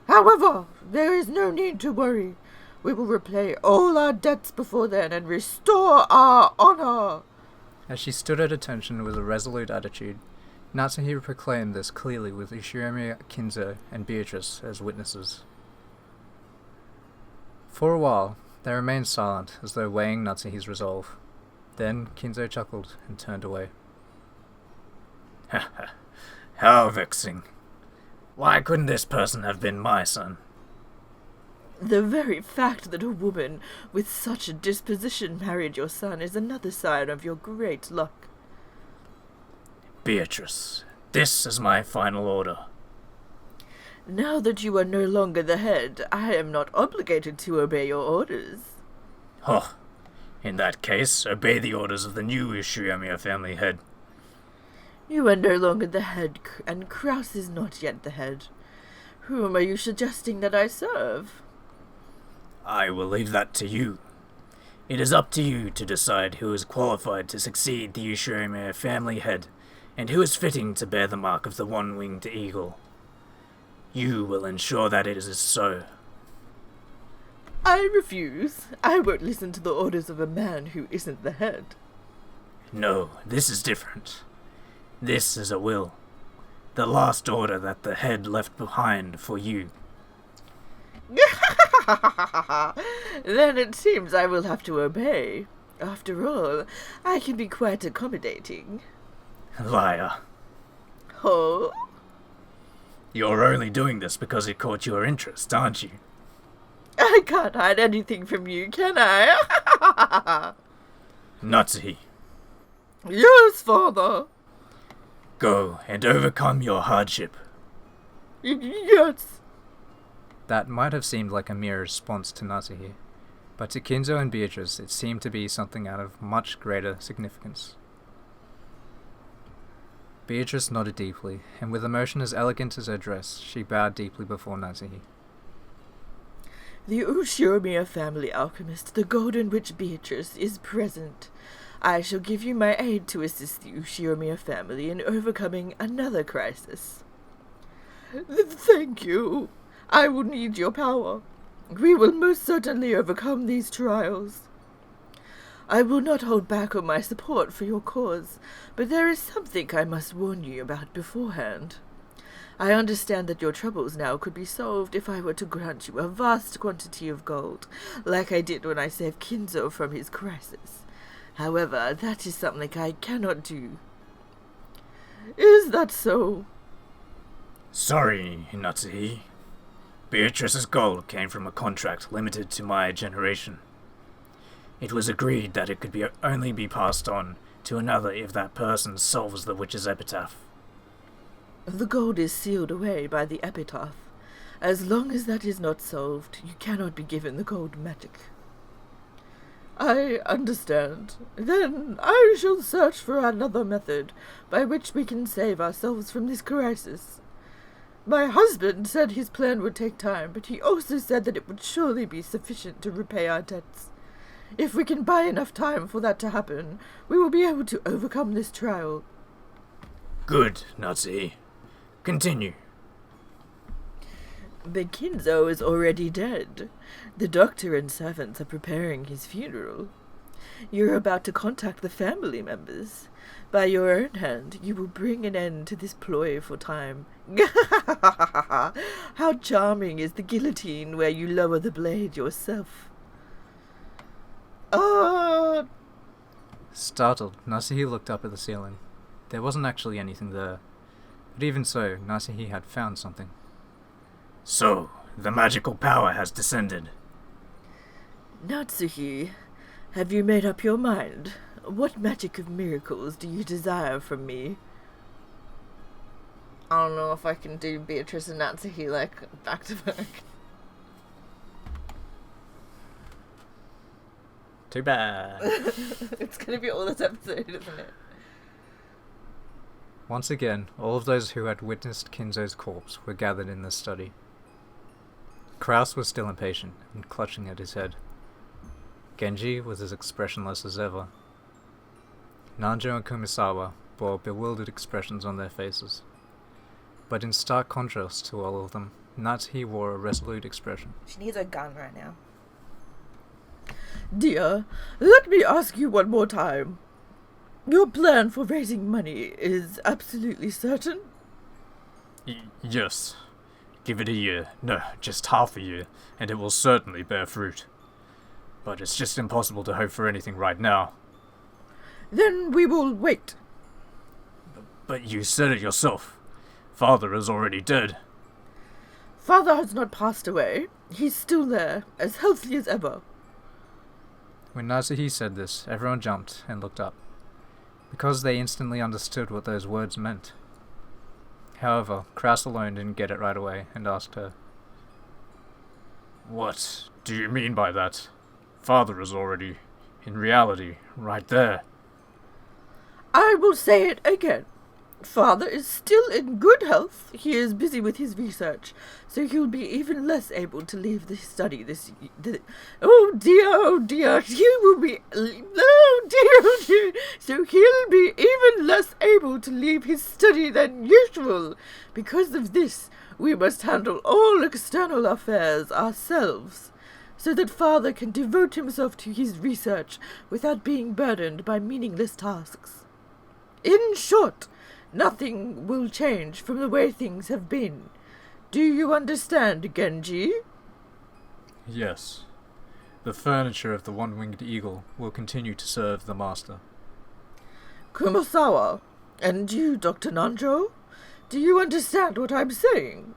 However, there is no need to worry. We will repay all our debts before then and restore our honor. As she stood at attention with a resolute attitude, Natsuhi proclaimed this clearly with Ushiremiya, Kinzo, and Beatrice as witnesses. For a while, they remained silent, as though weighing Natsuhi's resolve. Then Kinzo chuckled and turned away. How vexing. Why couldn't this person have been my son? The very fact that a woman with such a disposition married your son is another sign of your great luck. Beatrice, this is my final order. Now that you are no longer the head, I am not obligated to obey your orders. Oh, in that case, obey the orders of the new Ushiremiya family head. You are no longer the head, and Krause is not yet the head. Whom are you suggesting that I serve? I will leave that to you. It is up to you to decide who is qualified to succeed the Ushiremiya family head, and who is fitting to bear the mark of the one-winged eagle. You will ensure that it is so. I refuse. I won't listen to the orders of a man who isn't the head. No, this is different. This is a will. The last order that the head left behind for you. Then it seems I will have to obey. After all, I can be quite accommodating. Liar. Oh? You're only doing this because it caught your interest, aren't you? I can't hide anything from you, can I? Natsuhi, Yes, father. go and overcome your hardship. Yes. That might have seemed like a mere response to Natsuhi, but to Kinzo and Beatrice it seemed to be something out of much greater significance. Beatrice nodded deeply, and with emotion as elegant as her dress, she bowed deeply before Natsuhi. The Ushiromiya family alchemist, the Golden Witch Beatrice, is present. I shall give you my aid to assist the Ushiromiya family in overcoming another crisis. Thank you. I will need your power. We will most certainly overcome these trials. I will not hold back on my support for your cause, but there is something I must warn you about beforehand. I understand that your troubles now could be solved if I were to grant you a vast quantity of gold, like I did when I saved Kinzo from his crisis. However, that is something I cannot do. Is that so? Sorry, Natsuhi. Beatrice's gold came from a contract limited to my generation. It was agreed that it could only be passed on to another if that person solves the witch's epitaph. The gold is sealed away by the epitaph. As long as that is not solved, you cannot be given the gold magic. I understand. Then I shall search for another method by which we can save ourselves from this crisis. My husband said his plan would take time, but he also said that it would surely be sufficient to repay our debts. If we can buy enough time for that to happen, we will be able to overcome this trial. Good, Natsuhi. Continue. But Kinzo is already dead. The doctor and servants are preparing his funeral. You're about to contact the family members. By your own hand, you will bring an end to this ploy for time. How charming is the guillotine where you lower the blade yourself. Startled, Natsuhi looked up at the ceiling. There wasn't actually anything there. But even so, Natsuhi had found something. So, the magical power has descended. Natsuhi, have you made up your mind? What magic of miracles do you desire from me? I don't know if I can do Beatrice and Natsuhi, like, back to back. Too bad. It's gonna be all this episode, isn't it? Once again, all of those who had witnessed Kinzo's corpse were gathered in the study. Kraus was still impatient and clutching at his head. Genji was as expressionless as ever. Nanjo and Kumisawa bore bewildered expressions on their faces. But in stark contrast to all of them, Natsuhi wore a resolute expression. She needs a gun right now. Dear, let me ask you one more time. Your plan for raising money is absolutely certain? Yes. Give it a year. No, just half a year, and it will certainly bear fruit. But it's just impossible to hope for anything right now. Then we will wait. But you said it yourself. Father is already dead. Father has not passed away. He's still there, as healthy as ever. When Natsuhi said this, everyone jumped and looked up, because they instantly understood what those words meant. However, Kraus alone didn't get it right away and asked her, What do you mean by that? Father is already, in reality, right there. I will say it again. Father is still in good health. He is busy with his research, so he'll be even less able to leave the study this year. Oh dear, he will be... Oh dear. So he'll be even less able to leave his study than usual. Because of this, we must handle all external affairs ourselves. so that Father can devote himself to his research without being burdened by meaningless tasks. In short, nothing will change from the way things have been. Do you understand, Genji? Yes. The furniture of the one-winged eagle will continue to serve the master. Kumasawa, and you, Dr. Nanjo? Do you understand what I'm saying?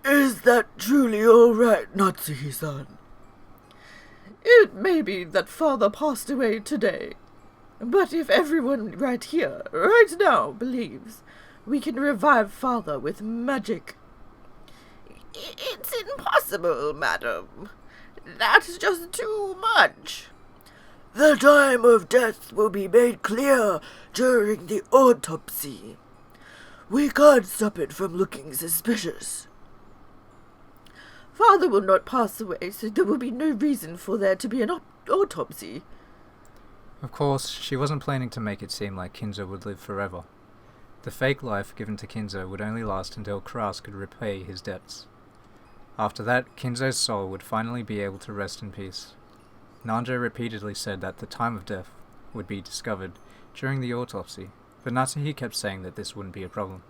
Is that truly all right, Natsuhi-san? It may be that Father passed away today, but if everyone right here, right now, believes, we can revive Father with magic. It's impossible, madam. That's just too much. The time of death will be made clear during the autopsy. We can't stop it from looking suspicious. Father will not pass away, so there will be no reason for there to be an autopsy. Of course, she wasn't planning to make it seem like Kinzo would live forever. The fake life given to Kinzo would only last until Kras could repay his debts. After that, Kinzo's soul would finally be able to rest in peace. Nanjo repeatedly said that the time of death would be discovered during the autopsy, but Natsuhi kept saying that this wouldn't be a problem.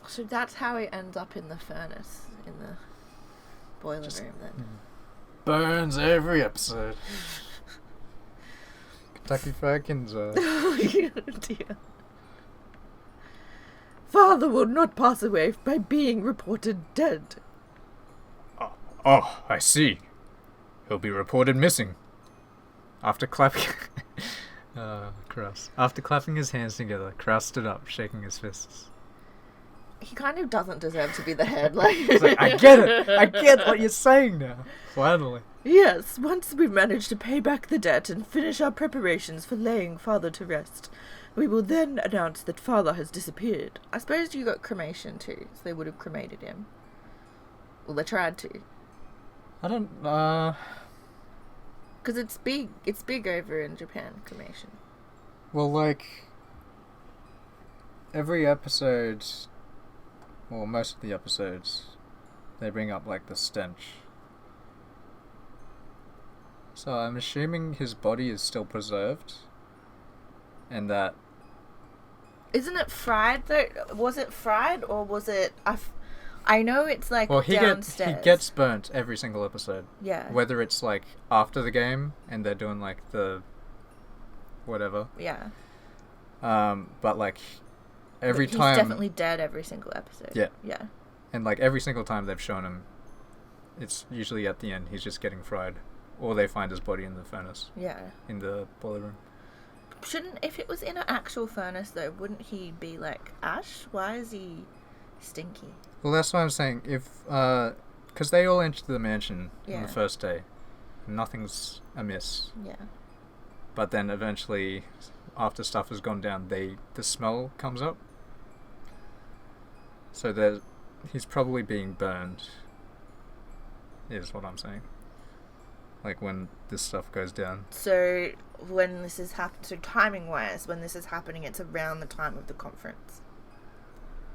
So that's how he ends up in the furnace, in the boiler room then. Burns every episode. Kentucky Fried Kinzo. Oh dear. Father will not pass away by being reported dead. Oh, I see. He'll be reported missing. After clapping... Kras. After clapping his hands together, Kras stood up, shaking his fists. He kind of doesn't deserve to be the head, He's like, I get it! I get what you're saying now! Finally. Yes, once we've managed to pay back the debt and finish our preparations for laying Father to rest, we will then announce that Father has disappeared. I suppose you got cremation too, so they would have cremated him. Well, they tried to. I don't, Because it's big over in Japan, cremation. Well, like, every episode, well, most of the episodes, they bring up, like, the stench. So I'm assuming his body is still preserved, and that... Isn't it fried, though? Was it fried, or was it... I know it's, like, well, downstairs. He gets burnt every single episode. Yeah. Whether it's, like, after the game, and they're doing, like, the... whatever. Yeah. But, like, every He's time... definitely dead every single episode. Yeah. Yeah. And, like, every single time they've shown him, it's usually at the end, he's just getting fried. Or they find his body in the furnace. Yeah. In the boiler room. If it was in an actual furnace, though, wouldn't he be, like, ash? Why is he stinky? Well, that's what I'm saying. If, because they all enter the mansion on Yeah. the first day. Nothing's amiss. Yeah. But then eventually, after stuff has gone down, the smell comes up. So he's probably being burned, is what I'm saying. Like, when this stuff goes down. So, when this is so timing-wise, when this is happening, it's around the time of the conference.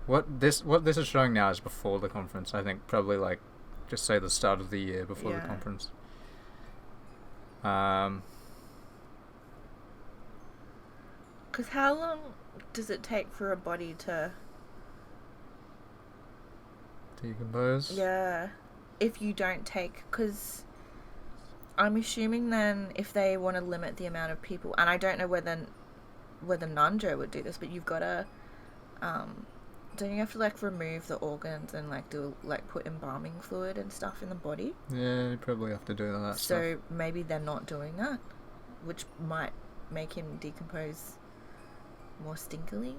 What this is showing now is before the conference. I think probably, like, just say the start of the year before the conference. Because how long does it take for a body to... decompose? Yeah. If you don't take... Because I'm assuming then if they want to limit the amount of people... And I don't know whether Nanjo would do this, but you've got to... don't you have to, like, remove the organs and, like, put embalming fluid and stuff in the body? Yeah, you probably have to do that stuff. So maybe they're not doing that, which might make him decompose more stinkily.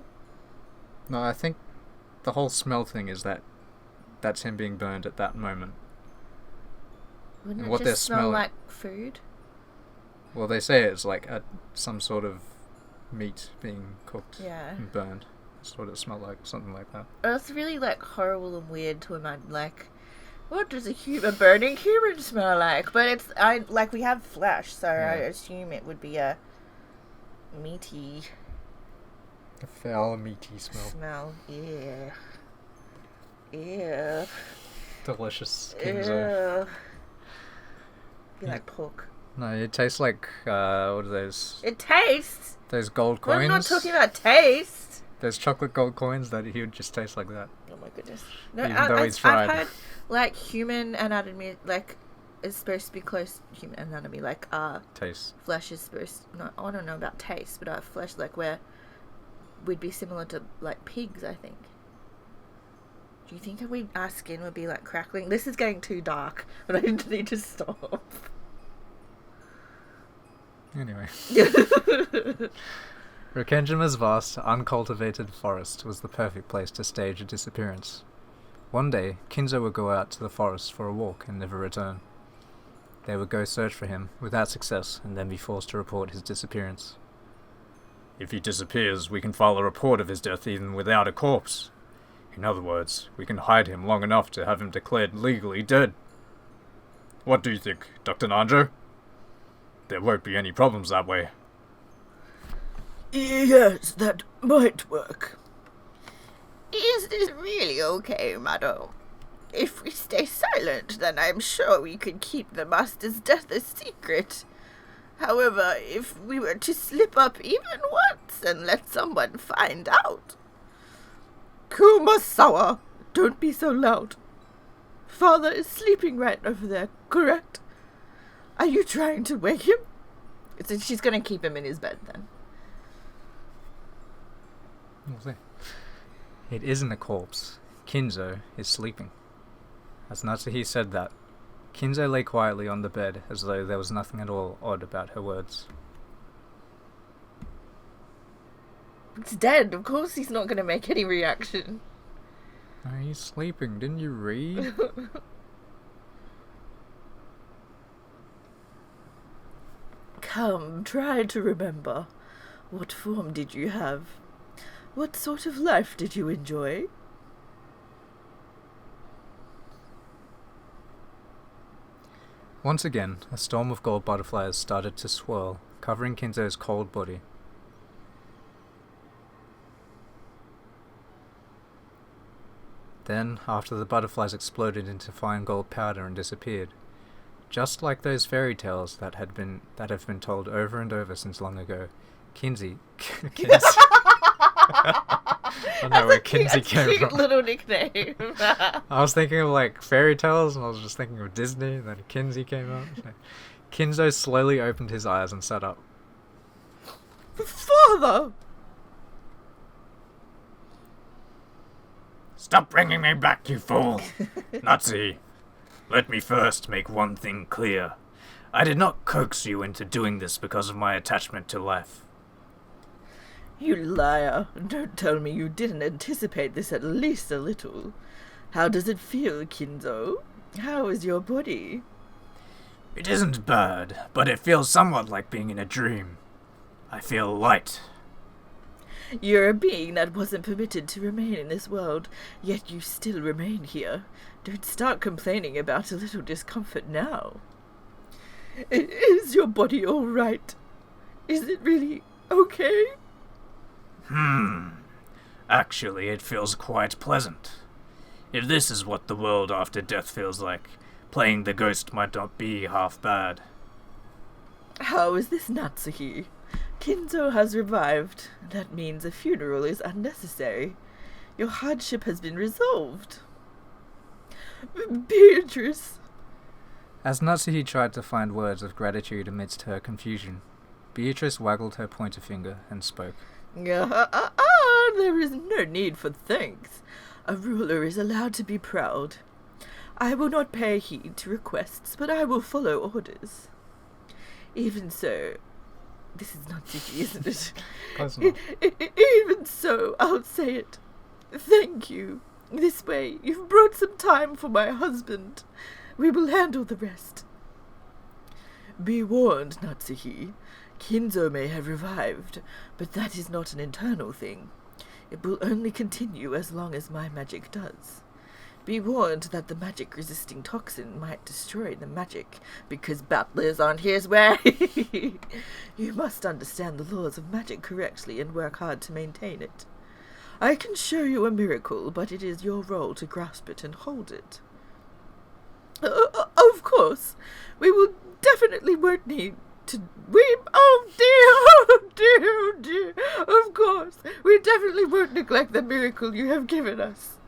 No, I think the whole smell thing is that's him being burned at that moment. Wouldn't And it what they're just smell smelling- like food? Well, they say it's like some sort of meat being cooked Yeah. and burned. That's what it smelled like, something like that. It's really, like, horrible and weird to imagine, like, what does a burning human smell like? But we have flesh, so I assume it would be a meaty A foul, meaty smell. yeah. Ew. Delicious Kinzo. Ew. Be like pork. No, it tastes like, what are those? It tastes. Those gold coins? We're not talking about taste. Those chocolate gold coins that he would just taste like that. Oh my goodness. No, Even though he's fried. I've had, like, human anatomy, like, is supposed to be close to human anatomy. Like, Taste. flesh is supposed to, not, I don't know about taste, but our flesh, like, where we'd be similar to, like, pigs, I think. Do you think our skin would be, like, crackling? This is getting too dark, but I need to stop. Anyway. Rokenjima's vast, uncultivated forest was the perfect place to stage a disappearance. One day, Kinzo would go out to the forest for a walk and never return. They would go search for him, without success, and then be forced to report his disappearance. If he disappears, we can file a report of his death even without a corpse. In other words, we can hide him long enough to have him declared legally dead. What do you think, Dr. Nanjo? There won't be any problems that way. Yes, that might work. Is this really okay, madam? If we stay silent, then I'm sure we could keep the master's death a secret. However, if we were to slip up even once and let someone find out... Kumasawa, don't be so loud. Father is sleeping right over there, correct? Are you trying to wake him? So she's going to keep him in his bed, then. We'll see. It isn't a corpse. Kinzo is sleeping. As Natsuhi said that, Kinzo lay quietly on the bed as though there was nothing at all odd about her words. It's dead. Of course he's not going to make any reaction. Oh, he's sleeping. Didn't you read? Come, try to remember. What form did you have? What sort of life did you enjoy? Once again, a storm of gold butterflies started to swirl, covering Kinzo's cold body. Then, after the butterflies exploded into fine gold powder and disappeared, just like those fairy tales that have been told over and over since long ago, Kinsey. I don't know where Kinsey came cute from. little nickname. I was thinking of like fairy tales, and I was just thinking of Disney. And then Kinsey came out. So. Kinzo slowly opened his eyes and sat up. Father! Stop bringing me back, you fool! Natsuhi, let me first make one thing clear. I did not coax you into doing this because of my attachment to life. You liar. Don't tell me you didn't anticipate this at least a little. How does it feel, Kinzo? How is your body? It isn't bad, but it feels somewhat like being in a dream. I feel light. You're a being that wasn't permitted to remain in this world, yet you still remain here. Don't start complaining about a little discomfort now. Is your body all right? Is it really okay? Actually, it feels quite pleasant. If this is what the world after death feels like, playing the ghost might not be half bad. How is this, Natsuhi? Kinzo has revived. That means a funeral is unnecessary. Your hardship has been resolved. Beatrice! As Natsuhi tried to find words of gratitude amidst her confusion, Beatrice waggled her pointer finger and spoke. There is no need for thanks. A ruler is allowed to be proud. I will not pay heed to requests, but I will follow orders. Even so... This is not Ziki, isn't it? Close enough. Even so, I'll say it. Thank you. This way, you've brought some time for my husband. We will handle the rest. Be warned, Natsuhi. Kinzo may have revived, but that is not an internal thing. It will only continue as long as my magic does. Be warned that the magic-resisting toxin might destroy the magic, because battlers aren't his way. You must understand the laws of magic correctly and work hard to maintain it. I can show you a miracle, but it is your role to grasp it and hold it. Of course, we will definitely won't need to... Oh dear, of course, we definitely won't neglect the miracle you have given us.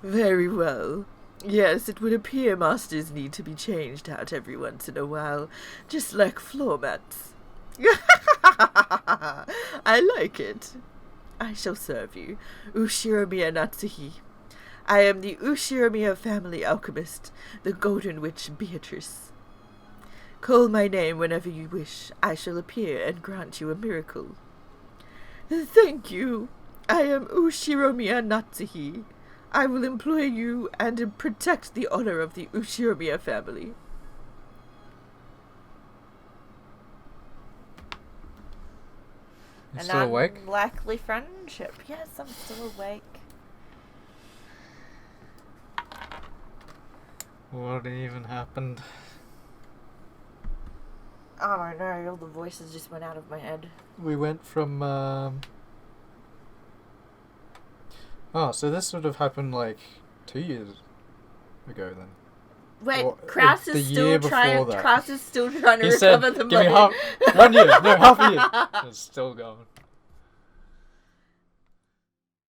Very well. Yes, it would appear masters need to be changed out every once in a while, just like floor mats. I like it. I shall serve you, Ushiromiya Natsuhi. I am the Ushiromiya family alchemist, the Golden Witch Beatrice. Call my name whenever you wish. I shall appear and grant you a miracle. Thank you. I am Ushiromiya Natsuhi. I will employ you and protect the honor of the Ushiromiya family. You An still awake? unlikely friendship. Yes, I'm still awake. What even happened? I don't know, all the voices just went out of my head. We went from Oh, so this would have happened like 2 years ago then. Wait, Or, Kraus the is year still trying. before that. Kraus is still trying to He said, recover the give me money. half 1 year, no, half a year. It's still going.